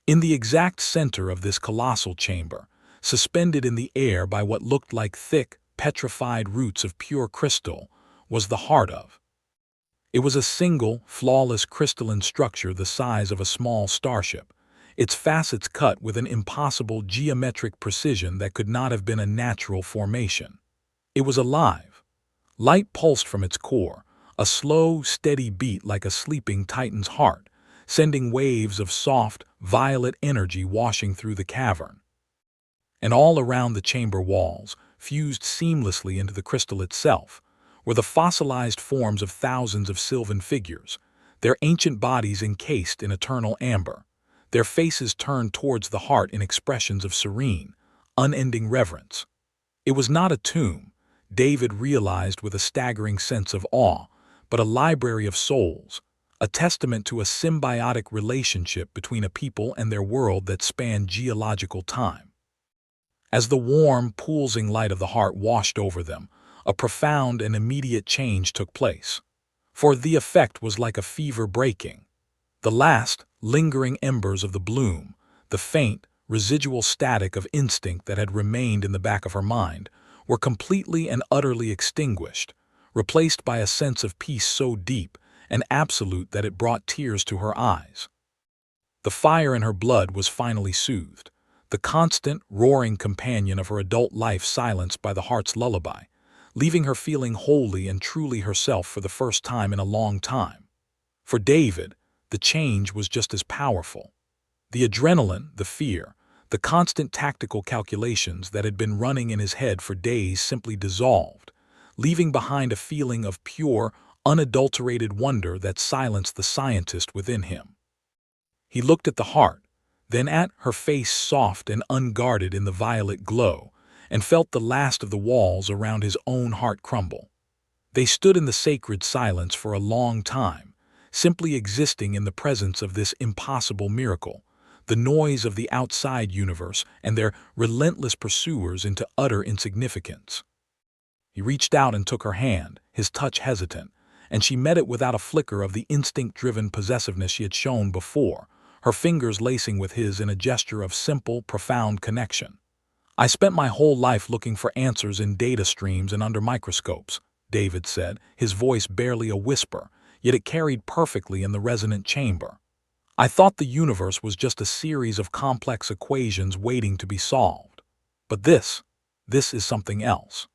In the exact center of this colossal chamber, suspended in the air by what looked like thick, petrified roots of pure crystal, was the heart of. It was a single, flawless crystalline structure the size of a small starship, its facets cut with an impossible geometric precision that could not have been a natural formation. It was alive. Light pulsed from its core, a slow, steady beat like a sleeping titan's heart, sending waves of soft, violet energy washing through the cavern. And all around the chamber walls, fused seamlessly into the crystal itself, were the fossilized forms of thousands of sylvan figures, their ancient bodies encased in eternal amber, their faces turned towards the heart in expressions of serene, unending reverence. It was not a tomb, David realized with a staggering sense of awe, but a library of souls, a testament to a symbiotic relationship between a people and their world that spanned geological time. As the warm, pulsing light of the heart washed over them, a profound and immediate change took place. For the effect was like a fever breaking. The last, lingering embers of the bloom, the faint, residual static of instinct that had remained in the back of her mind, were completely and utterly extinguished, replaced by a sense of peace so deep and absolute that it brought tears to her eyes. The fire in her blood was finally soothed, the constant, roaring companion of her adult life silenced by the heart's lullaby, leaving her feeling wholly and truly herself for the first time in a long time. For David, the change was just as powerful. The adrenaline, the fear, the constant tactical calculations that had been running in his head for days simply dissolved, leaving behind a feeling of pure, unadulterated wonder that silenced the scientist within him. He looked at the heart, then at her face soft and unguarded in the violet glow, and felt the last of the walls around his own heart crumble. They stood in the sacred silence for a long time, simply existing in the presence of this impossible miracle, the noise of the outside universe and their relentless pursuers into utter insignificance. He reached out and took her hand, his touch hesitant, and she met it without a flicker of the instinct-driven possessiveness she had shown before, her fingers lacing with his in a gesture of simple, profound connection. "I spent my whole life looking for answers in data streams and under microscopes," David said, his voice barely a whisper, yet it carried perfectly in the resonant chamber. "I thought the universe was just a series of complex equations waiting to be solved. But this is something else.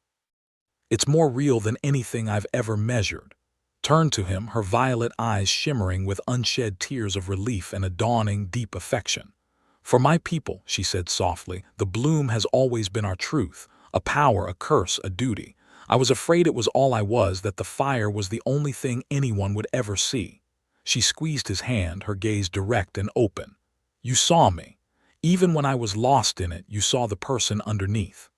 It's more real than anything I've ever measured." Turned to him, her violet eyes shimmering with unshed tears of relief and a dawning, deep affection. "For my people," she said softly, "the bloom has always been our truth, a power, a curse, a duty. I was afraid it was all I was, that the fire was the only thing anyone would ever see." She squeezed his hand, her gaze direct and open. "You saw me. Even when I was lost in it, you saw the person underneath."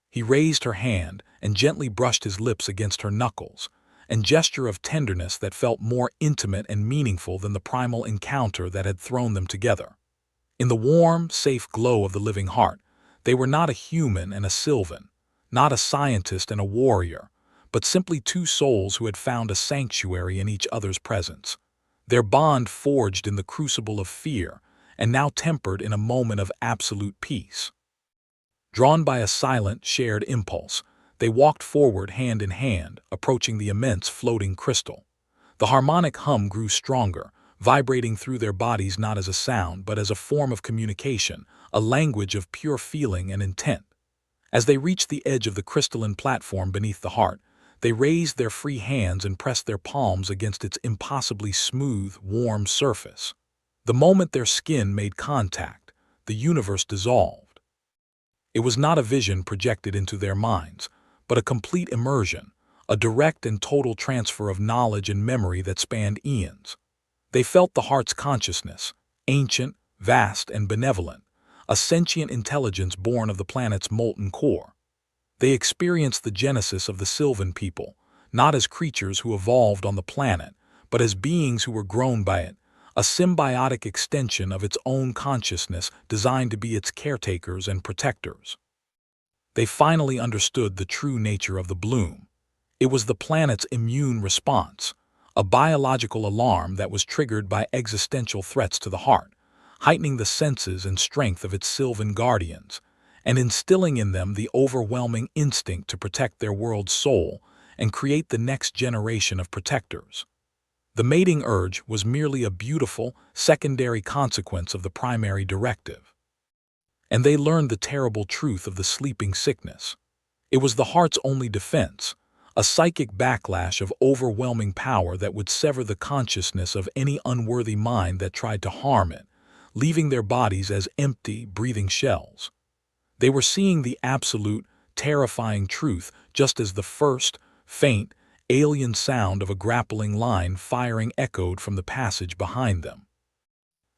He raised her hand and gently brushed his lips against her knuckles, a gesture of tenderness that felt more intimate and meaningful than the primal encounter that had thrown them together. In the warm, safe glow of the living heart, they were not a human and a Sylvan, not a scientist and a warrior, but simply two souls who had found a sanctuary in each other's presence. Their bond forged in the crucible of fear, and now tempered in a moment of absolute peace. Drawn by a silent, shared impulse, they walked forward hand in hand, approaching the immense floating crystal. The harmonic hum grew stronger, vibrating through their bodies not as a sound but as a form of communication, a language of pure feeling and intent. As they reached the edge of the crystalline platform beneath the heart, they raised their free hands and pressed their palms against its impossibly smooth, warm surface. The moment their skin made contact, the universe dissolved. It was not a vision projected into their minds, but a complete immersion, a direct and total transfer of knowledge and memory that spanned eons. They felt the heart's consciousness, ancient, vast, and benevolent, a sentient intelligence born of the planet's molten core. They experienced the genesis of the Sylvan people, not as creatures who evolved on the planet, but as beings who were grown by it, a symbiotic extension of its own consciousness designed to be its caretakers and protectors. They finally understood the true nature of the bloom. It was the planet's immune response, a biological alarm that was triggered by existential threats to the heart, heightening the senses and strength of its Sylvan guardians, and instilling in them the overwhelming instinct to protect their world's soul and create the next generation of protectors. The mating urge was merely a beautiful, secondary consequence of the primary directive. And they learned the terrible truth of the sleeping sickness. It was the heart's only defense, a psychic backlash of overwhelming power that would sever the consciousness of any unworthy mind that tried to harm it, leaving their bodies as empty, breathing shells. They were seeing the absolute, terrifying truth just as the first, faint, alien sound of a grappling line firing echoed from the passage behind them.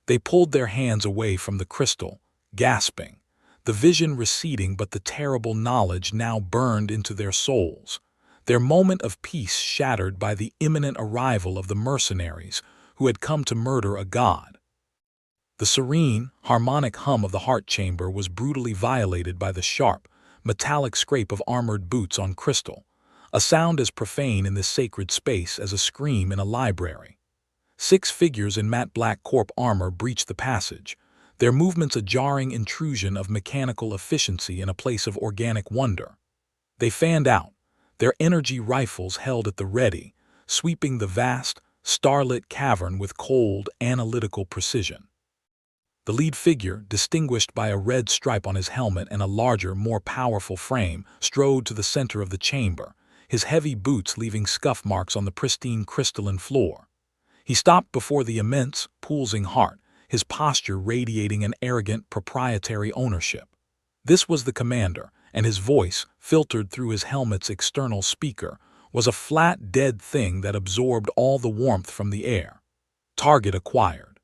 They pulled their hands away from the crystal, gasping, the vision receding, but the terrible knowledge now burned into their souls, their moment of peace shattered by the imminent arrival of the mercenaries who had come to murder a god. The serene, harmonic hum of the heart chamber was brutally violated by the sharp, metallic scrape of armored boots on crystal, a sound as profane in this sacred space as a scream in a library. 6 figures in matte black corp armor breached the passage, their movements a jarring intrusion of mechanical efficiency in a place of organic wonder. They fanned out, their energy rifles held at the ready, sweeping the vast, starlit cavern with cold, analytical precision. The lead figure, distinguished by a red stripe on his helmet and a larger, more powerful frame, strode to the center of the chamber, his heavy boots leaving scuff marks on the pristine crystalline floor. He stopped before the immense, pulsing heart, his posture radiating an arrogant, proprietary ownership. This was the commander, and his voice, filtered through his helmet's external speaker, was a flat, dead thing that absorbed all the warmth from the air. Target acquired.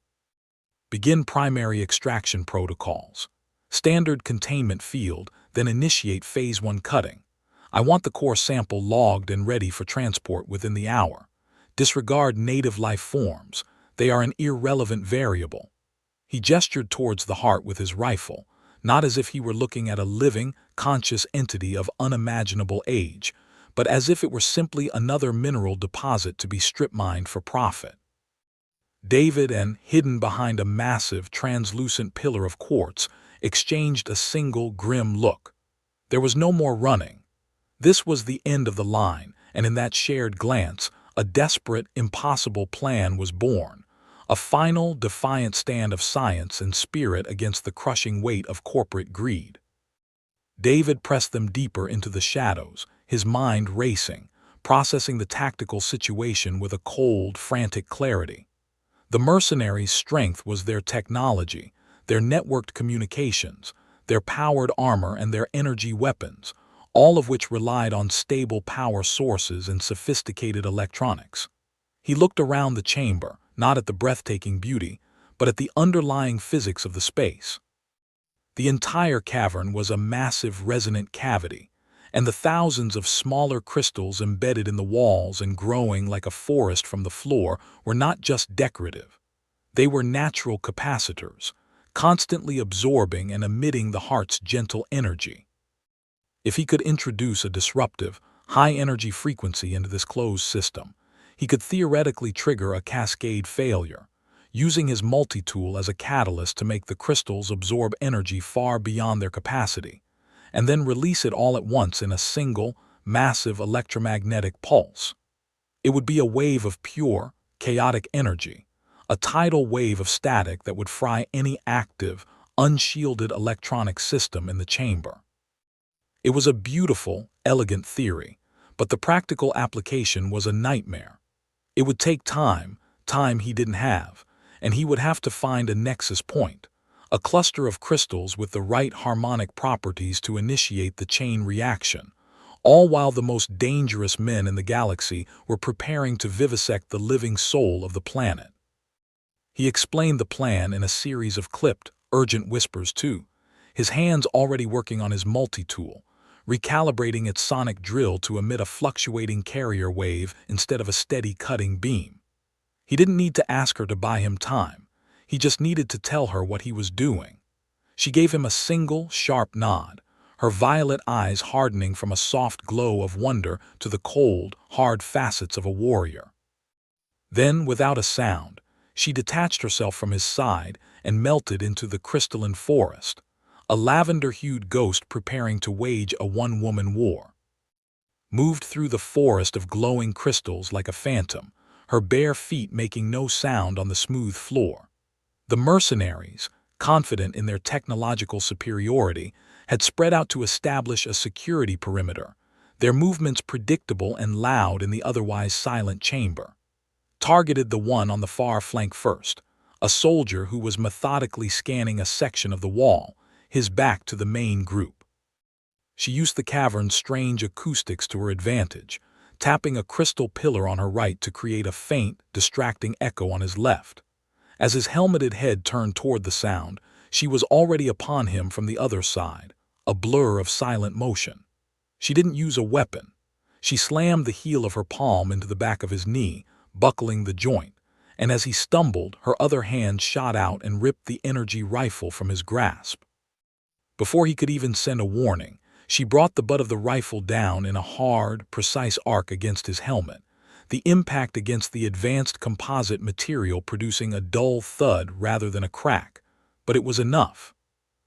Begin primary extraction protocols. Standard containment field, then initiate Phase 1 cutting. I want the core sample logged and ready for transport within the hour. Disregard native life forms. They are an irrelevant variable. He gestured towards the heart with his rifle, not as if he were looking at a living, conscious entity of unimaginable age, but as if it were simply another mineral deposit to be strip-mined for profit. David, and hidden behind a massive, translucent pillar of quartz, exchanged a single, grim look. There was no more running. This was the end of the line, and in that shared glance, a desperate, impossible plan was born. A final, defiant stand of science and spirit against the crushing weight of corporate greed. David pressed them deeper into the shadows, his mind racing, processing the tactical situation with a cold, frantic clarity. The mercenaries' strength was their technology, their networked communications, their powered armor and their energy weapons, all of which relied on stable power sources and sophisticated electronics. He looked around the chamber, not at the breathtaking beauty, but at the underlying physics of the space. The entire cavern was a massive resonant cavity, and the thousands of smaller crystals embedded in the walls and growing like a forest from the floor were not just decorative. They were natural capacitors, constantly absorbing and emitting the heart's gentle energy. If he could introduce a disruptive, high-energy frequency into this closed system, he could theoretically trigger a cascade failure, using his multi-tool as a catalyst to make the crystals absorb energy far beyond their capacity, and then release it all at once in a single, massive electromagnetic pulse. It would be a wave of pure, chaotic energy, a tidal wave of static that would fry any active, unshielded electronic system in the chamber. It was a beautiful, elegant theory, but the practical application was a nightmare. It would take time he didn't have, and he would have to find a nexus point, a cluster of crystals with the right harmonic properties to initiate the chain reaction, all while the most dangerous men in the galaxy were preparing to vivisect the living soul of the planet. He explained the plan in a series of clipped, urgent whispers too, his hands already working on his multi-tool, recalibrating its sonic drill to emit a fluctuating carrier wave instead of a steady cutting beam. He didn't need to ask her to buy him time. He just needed to tell her what he was doing. She gave him a single, sharp nod, her violet eyes hardening from a soft glow of wonder to the cold, hard facets of a warrior. Then, without a sound, she detached herself from his side and melted into the crystalline forest, a lavender-hued ghost preparing to wage a one-woman war. Moved through the forest of glowing crystals like a phantom, her bare feet making no sound on the smooth floor. The mercenaries, confident in their technological superiority, had spread out to establish a security perimeter, their movements predictable and loud in the otherwise silent chamber. Targeted the one on the far flank first, a soldier who was methodically scanning a section of the wall, his back to the main group. She used the cavern's strange acoustics to her advantage, tapping a crystal pillar on her right to create a faint, distracting echo on his left. As his helmeted head turned toward the sound, she was already upon him from the other side, a blur of silent motion. She didn't use a weapon. She slammed the heel of her palm into the back of his knee, buckling the joint, and as he stumbled, her other hand shot out and ripped the energy rifle from his grasp. Before he could even send a warning, she brought the butt of the rifle down in a hard, precise arc against his helmet, the impact against the advanced composite material producing a dull thud rather than a crack, but it was enough.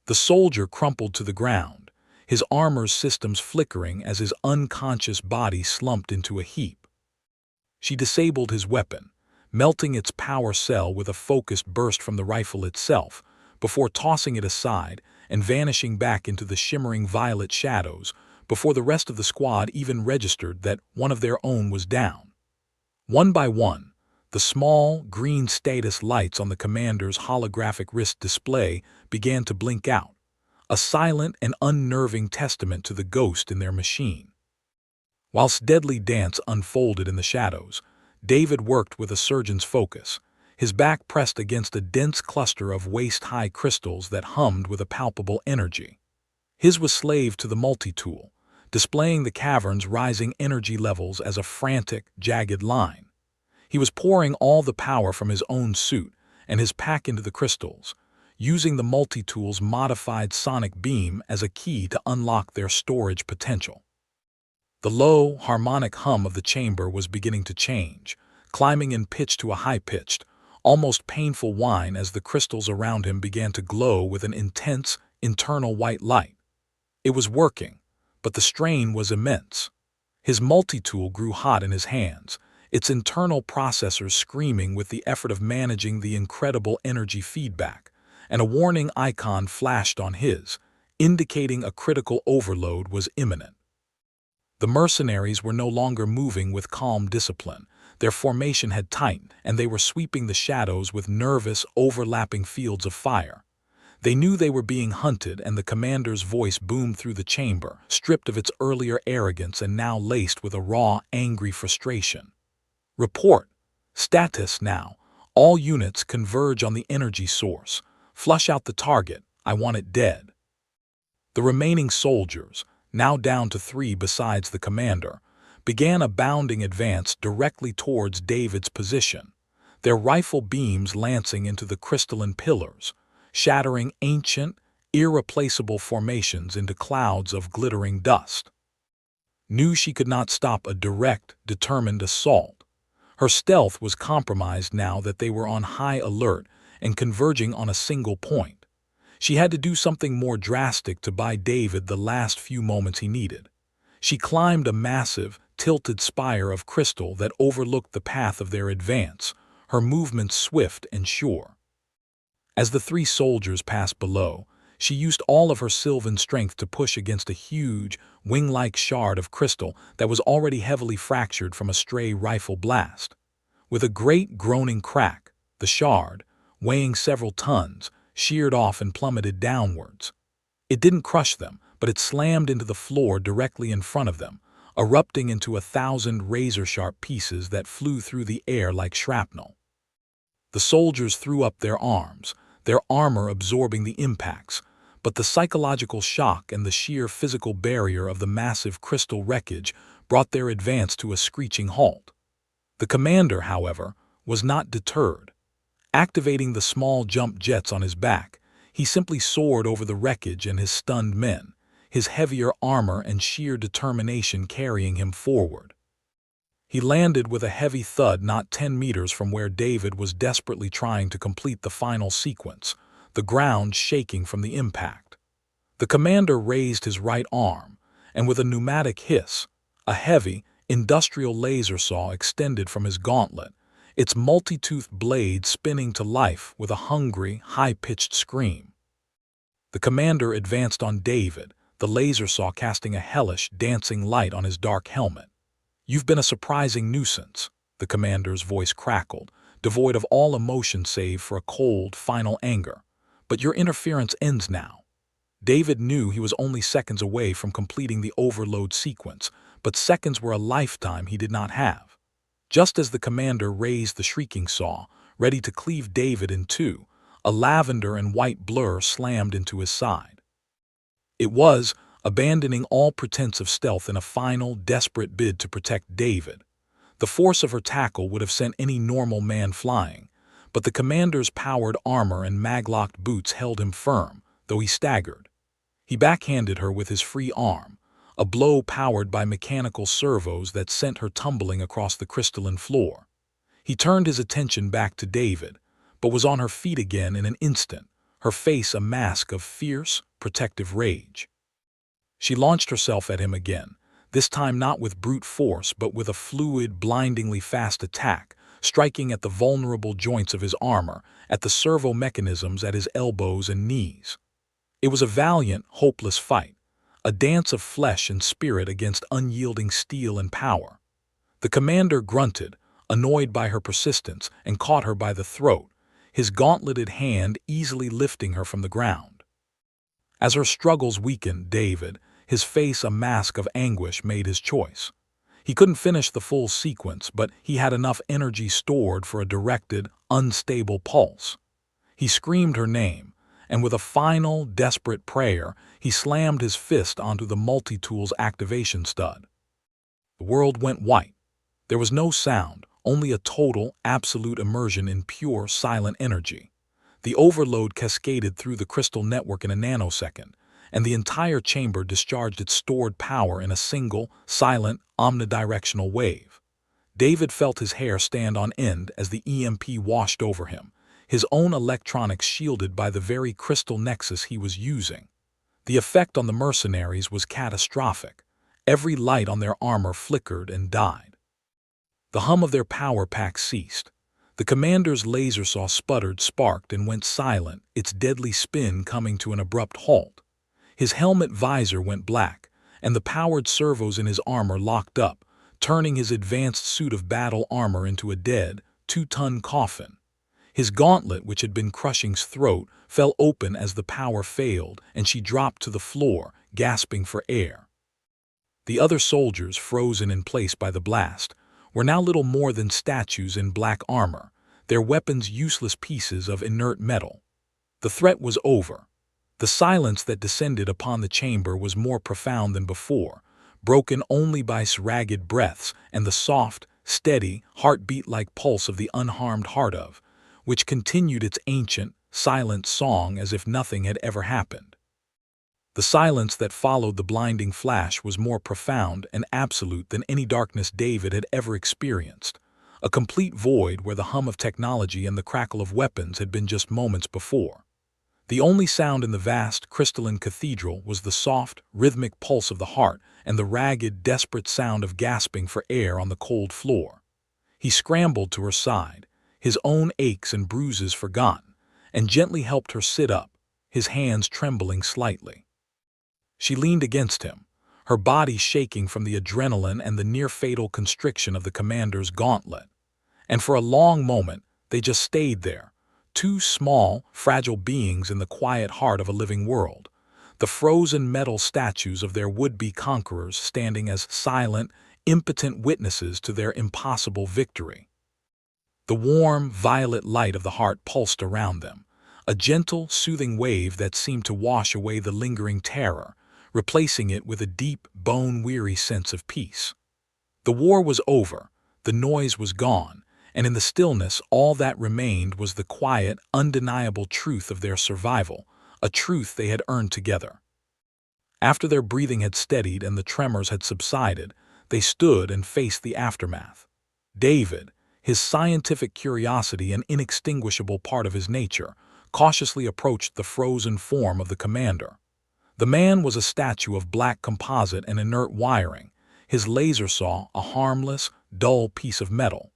The soldier crumpled to the ground, his armor's systems flickering as his unconscious body slumped into a heap. She disabled his weapon, melting its power cell with a focused burst from the rifle itself, before tossing it aside and vanishing back into the shimmering violet shadows before the rest of the squad even registered that one of their own was down. One by one, the small, green status lights on the commander's holographic wrist display began to blink out, a silent and unnerving testament to the ghost in their machine. Whilst deadly dance unfolded in the shadows, David worked with a surgeon's focus, his back pressed against a dense cluster of waist-high crystals that hummed with a palpable energy. His was slave to the multi-tool, displaying the cavern's rising energy levels as a frantic, jagged line. He was pouring all the power from his own suit and his pack into the crystals, using the multi-tool's modified sonic beam as a key to unlock their storage potential. The low, harmonic hum of the chamber was beginning to change, climbing in pitch to a high-pitched, almost painful whine as the crystals around him began to glow with an intense, internal white light. It was working, but the strain was immense. His multi-tool grew hot in his hands, its internal processors screaming with the effort of managing the incredible energy feedback, and a warning icon flashed on his, indicating a critical overload was imminent. The mercenaries were no longer moving with calm discipline. Their formation had tightened, and they were sweeping the shadows with nervous, overlapping fields of fire. They knew they were being hunted, and the commander's voice boomed through the chamber, stripped of its earlier arrogance and now laced with a raw, angry frustration. Report. Status now. All units converge on the energy source. Flush out the target. I want it dead. The remaining soldiers, now down to 3 besides the commander, began a bounding advance directly towards David's position, their rifle beams lancing into the crystalline pillars, shattering ancient, irreplaceable formations into clouds of glittering dust. Knew she could not stop a direct, determined assault. Her stealth was compromised now that they were on high alert and converging on a single point. She had to do something more drastic to buy David the last few moments he needed. She climbed a massive, tilted spire of crystal that overlooked the path of their advance, her movements swift and sure. As the 3 soldiers passed below, she used all of her sylvan strength to push against a huge, wing-like shard of crystal that was already heavily fractured from a stray rifle blast. With a great groaning crack, the shard, weighing several tons, sheared off and plummeted downwards. It didn't crush them, but it slammed into the floor directly in front of them, erupting into 1,000 razor-sharp pieces that flew through the air like shrapnel. The soldiers threw up their arms, their armor absorbing the impacts, but the psychological shock and the sheer physical barrier of the massive crystal wreckage brought their advance to a screeching halt. The commander, however, was not deterred. Activating the small jump jets on his back, he simply soared over the wreckage and his stunned men, his heavier armor and sheer determination carrying him forward. He landed with a heavy thud not 10 meters from where David was desperately trying to complete the final sequence, the ground shaking from the impact. The commander raised his right arm, and with a pneumatic hiss, a heavy, industrial laser saw extended from his gauntlet, its multi-toothed blade spinning to life with a hungry, high-pitched scream. The commander advanced on David, the laser saw casting a hellish, dancing light on his dark helmet. "You've been a surprising nuisance," the commander's voice crackled, devoid of all emotion save for a cold, final anger. "But your interference ends now." David knew he was only seconds away from completing the overload sequence, but seconds were a lifetime he did not have. Just as the commander raised the shrieking saw, ready to cleave David in two, a lavender and white blur slammed into his side. It was, abandoning all pretense of stealth in a final, desperate bid to protect David. The force of her tackle would have sent any normal man flying, but the commander's powered armor and maglocked boots held him firm, though he staggered. He backhanded her with his free arm, a blow powered by mechanical servos that sent her tumbling across the crystalline floor. He turned his attention back to David, but was on her feet again in an instant, her face a mask of fierce, protective rage. She launched herself at him again, this time not with brute force but with a fluid, blindingly fast attack, striking at the vulnerable joints of his armor, at the servo mechanisms at his elbows and knees. It was a valiant, hopeless fight, a dance of flesh and spirit against unyielding steel and power. The commander grunted, annoyed by her persistence, and caught her by the throat, his gauntleted hand easily lifting her from the ground. As her struggles weakened, David, his face a mask of anguish, made his choice. He couldn't finish the full sequence, but he had enough energy stored for a directed, unstable pulse. He screamed her name, and with a final, desperate prayer, he slammed his fist onto the multi-tool's activation stud. The world went white. There was no sound, only a total, absolute immersion in pure, silent energy. The overload cascaded through the crystal network in a nanosecond, and the entire chamber discharged its stored power in a single, silent, omnidirectional wave. David felt his hair stand on end as the EMP washed over him, his own electronics shielded by the very crystal nexus he was using. The effect on the mercenaries was catastrophic. Every light on their armor flickered and died. The hum of their power pack ceased. The commander's laser saw sputtered, sparked, and went silent, its deadly spin coming to an abrupt halt. His helmet visor went black, and the powered servos in his armor locked up, turning his advanced suit of battle armor into a dead, 2-ton coffin. His gauntlet, which had been Crushing's throat, fell open as the power failed, and she dropped to the floor, gasping for air. The other soldiers, frozen in place by the blast, were now little more than statues in black armor, their weapons useless pieces of inert metal. The threat was over. The silence that descended upon the chamber was more profound than before, broken only by ragged breaths and the soft, steady, heartbeat-like pulse of the unharmed heart of, which continued its ancient, silent song as if nothing had ever happened. The silence that followed the blinding flash was more profound and absolute than any darkness David had ever experienced, a complete void where the hum of technology and the crackle of weapons had been just moments before. The only sound in the vast, crystalline cathedral was the soft, rhythmic pulse of the heart and the ragged, desperate sound of gasping for air on the cold floor. He scrambled to her side, his own aches and bruises forgotten, and gently helped her sit up, his hands trembling slightly. She leaned against him, her body shaking from the adrenaline and the near-fatal constriction of the commander's gauntlet. And for a long moment, they just stayed there, two small, fragile beings in the quiet heart of a living world, the frozen metal statues of their would-be conquerors standing as silent, impotent witnesses to their impossible victory. The warm, violet light of the heart pulsed around them, a gentle, soothing wave that seemed to wash away the lingering terror, replacing it with a deep, bone-weary sense of peace. The war was over, the noise was gone, and in the stillness all that remained was the quiet, undeniable truth of their survival, a truth they had earned together. After their breathing had steadied and the tremors had subsided, they stood and faced the aftermath. David, his scientific curiosity an inextinguishable part of his nature, cautiously approached the frozen form of the commander. The man was a statue of black composite and inert wiring, his laser saw a harmless, dull piece of metal.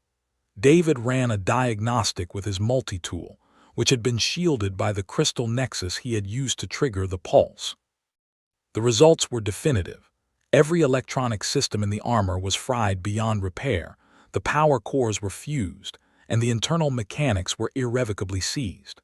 David ran a diagnostic with his multi-tool, which had been shielded by the crystal nexus he had used to trigger the pulse. The results were definitive. Every electronic system in the armor was fried beyond repair, the power cores were fused, and the internal mechanics were irrevocably seized.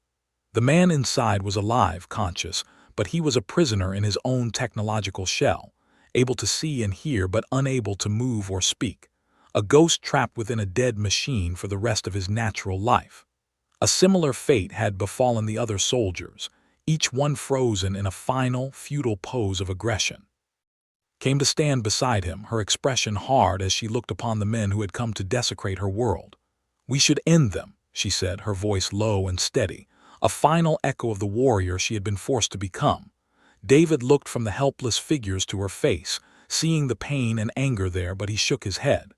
The man inside was alive, conscious, but he was a prisoner in his own technological shell, able to see and hear but unable to move or speak, a ghost trapped within a dead machine for the rest of his natural life. A similar fate had befallen the other soldiers, each one frozen in a final, futile pose of aggression. Came to stand beside him, her expression hard as she looked upon the men who had come to desecrate her world. "We should end them," she said, her voice low and steady, a final echo of the warrior she had been forced to become. David looked from the helpless figures to her face, seeing the pain and anger there, but he shook his head.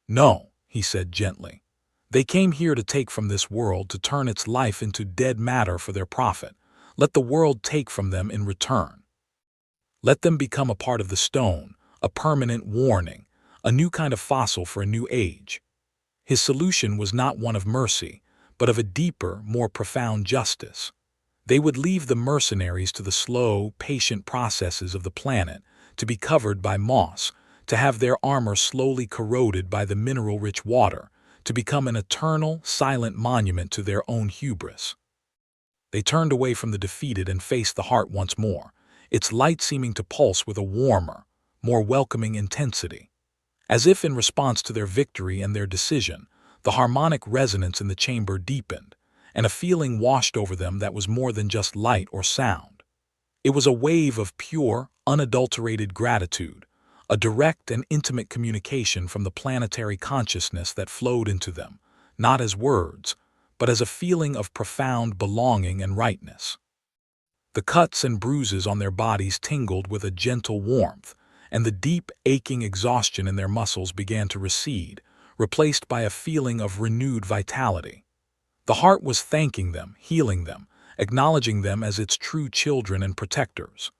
"No," he said gently. "They came here to take from this world, to turn its life into dead matter for their profit. Let the world take from them in return. Let them become a part of the stone, a permanent warning, a new kind of fossil for a new age." His solution was not one of mercy, but of a deeper, more profound justice. They would leave the mercenaries to the slow, patient processes of the planet, to be covered by moss, to have their armor slowly corroded by the mineral-rich water, to become an eternal, silent monument to their own hubris. They turned away from the defeated and faced the heart once more, its light seeming to pulse with a warmer, more welcoming intensity. As if in response to their victory and their decision, the harmonic resonance in the chamber deepened, and a feeling washed over them that was more than just light or sound. It was a wave of pure, unadulterated gratitude, a direct and intimate communication from the planetary consciousness that flowed into them, not as words, but as a feeling of profound belonging and rightness. The cuts and bruises on their bodies tingled with a gentle warmth, and the deep, aching exhaustion in their muscles began to recede, replaced by a feeling of renewed vitality. The heart was thanking them, healing them, acknowledging them as its true children and protectors.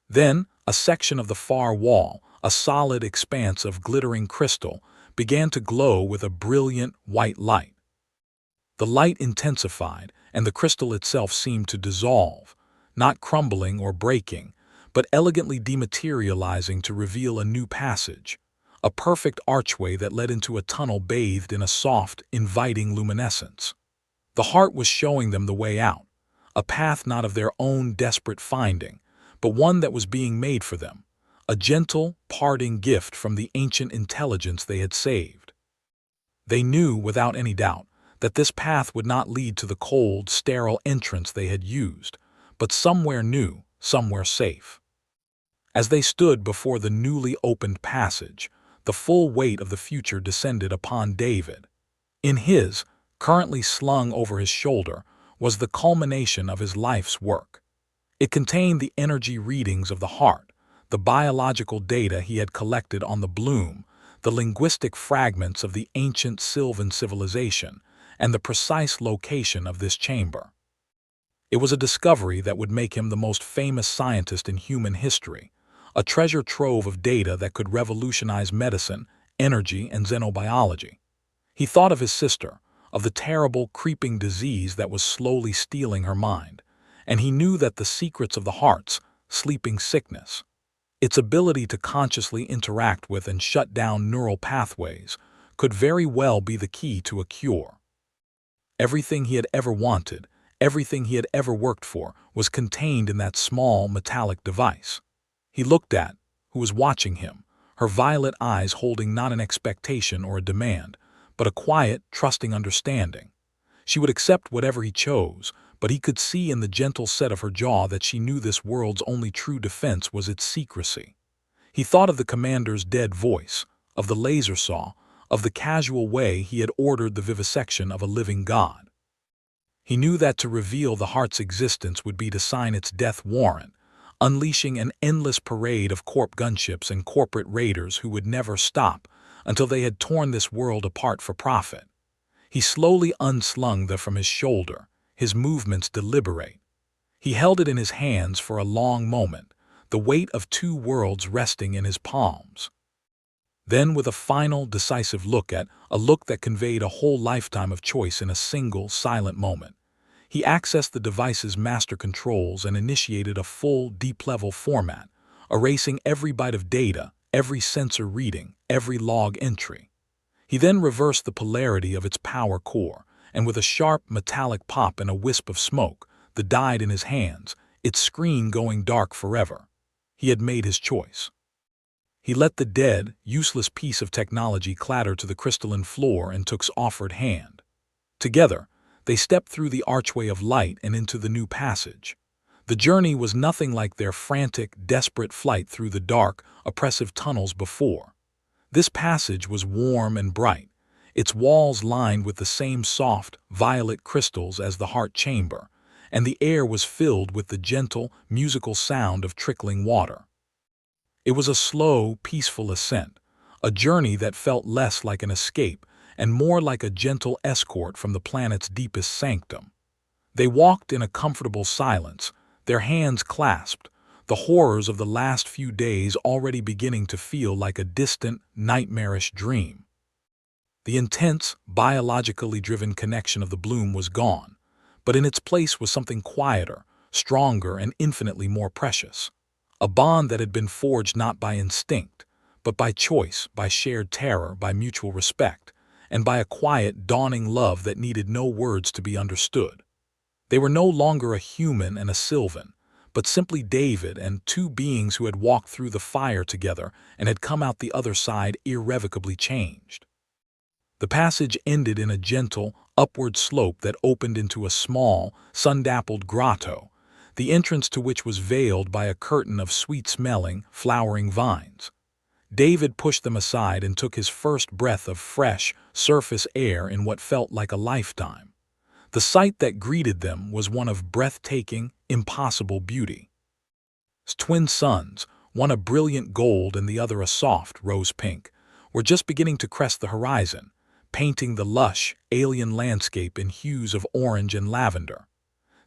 Then, a section of the far wall, a solid expanse of glittering crystal, began to glow with a brilliant white light. The light intensified, and the crystal itself seemed to dissolve, not crumbling or breaking, but elegantly dematerializing to reveal a new passage, a perfect archway that led into a tunnel bathed in a soft, inviting luminescence. The heart was showing them the way out, a path not of their own desperate finding, but one that was being made for them, a gentle, parting gift from the ancient intelligence they had saved. They knew, without any doubt, that this path would not lead to the cold, sterile entrance they had used, but somewhere new, somewhere safe. As they stood before the newly opened passage, the full weight of the future descended upon David. In his, currently slung over his shoulder, was the culmination of his life's work. It contained the energy readings of the heart, the biological data he had collected on the bloom, the linguistic fragments of the ancient Sylvan civilization, and the precise location of this chamber. It was a discovery that would make him the most famous scientist in human history, a treasure trove of data that could revolutionize medicine, energy, and xenobiology. He thought of his sister, of the terrible, creeping disease that was slowly stealing her mind, and he knew that the secrets of the heart's sleeping sickness, its ability to consciously interact with and shut down neural pathways, could very well be the key to a cure. Everything he had ever wanted, everything he had ever worked for, was contained in that small, metallic device. He looked at, who was watching him, her violet eyes holding not an expectation or a demand, but a quiet, trusting understanding. She would accept whatever he chose, but he could see in the gentle set of her jaw that she knew this world's only true defense was its secrecy. He thought of the commander's dead voice, of the laser saw, of the casual way he had ordered the vivisection of a living god. He knew that to reveal the heart's existence would be to sign its death warrant, unleashing an endless parade of corp gunships and corporate raiders who would never stop until they had torn this world apart for profit. He slowly unslung the from his shoulder, his movements deliberate. He held it in his hands for a long moment, the weight of two worlds resting in his palms. Then, with a final, decisive look a look that conveyed a whole lifetime of choice in a single, silent moment, he accessed the device's master controls and initiated a full, deep-level format, erasing every byte of data, every sensor reading, every log entry. He then reversed the polarity of its power core, and with a sharp, metallic pop and a wisp of smoke, that died in his hands, its screen going dark forever. He had made his choice. He let the dead, useless piece of technology clatter to the crystalline floor and took's offered hand. Together, they stepped through the archway of light and into the new passage. The journey was nothing like their frantic, desperate flight through the dark, oppressive tunnels before. This passage was warm and bright, its walls lined with the same soft, violet crystals as the heart chamber, and the air was filled with the gentle, musical sound of trickling water. It was a slow, peaceful ascent, a journey that felt less like an escape and more like a gentle escort from the planet's deepest sanctum. They walked in a comfortable silence, their hands clasped, the horrors of the last few days already beginning to feel like a distant, nightmarish dream. The intense, biologically driven connection of the bloom was gone, but in its place was something quieter, stronger, and infinitely more precious. A bond that had been forged not by instinct, but by choice, by shared terror, by mutual respect, and by a quiet, dawning love that needed no words to be understood. They were no longer a human and a Sylvan, but simply David and two beings who had walked through the fire together and had come out the other side irrevocably changed. The passage ended in a gentle, upward slope that opened into a small, sun-dappled grotto, the entrance to which was veiled by a curtain of sweet-smelling, flowering vines. David pushed them aside and took his first breath of fresh, surface air in what felt like a lifetime. The sight that greeted them was one of breathtaking, impossible beauty. Twin suns, one a brilliant gold and the other a soft rose pink, were just beginning to crest the horizon, painting the lush, alien landscape in hues of orange and lavender.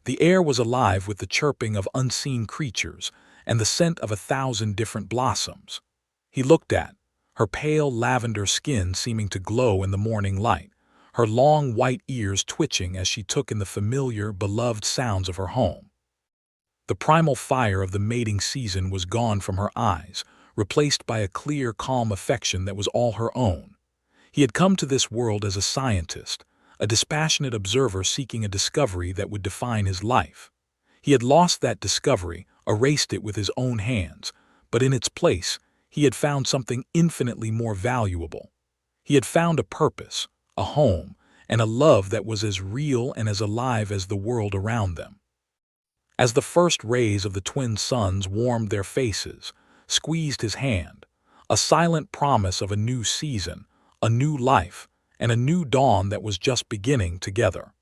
The air was alive with the chirping of unseen creatures and the scent of 1,000 different blossoms. He looked at her pale lavender skin seeming to glow in the morning light, her long white ears twitching as she took in the familiar, beloved sounds of her home. The primal fire of the mating season was gone from her eyes, replaced by a clear, calm affection that was all her own. He had come to this world as a scientist, a dispassionate observer seeking a discovery that would define his life. He had lost that discovery, erased it with his own hands, but in its place, he had found something infinitely more valuable. He had found a purpose, a home, and a love that was as real and as alive as the world around them. As the first rays of the twin suns warmed their faces, squeezed his hand, a silent promise of a new season, a new life, and a new dawn that was just beginning together.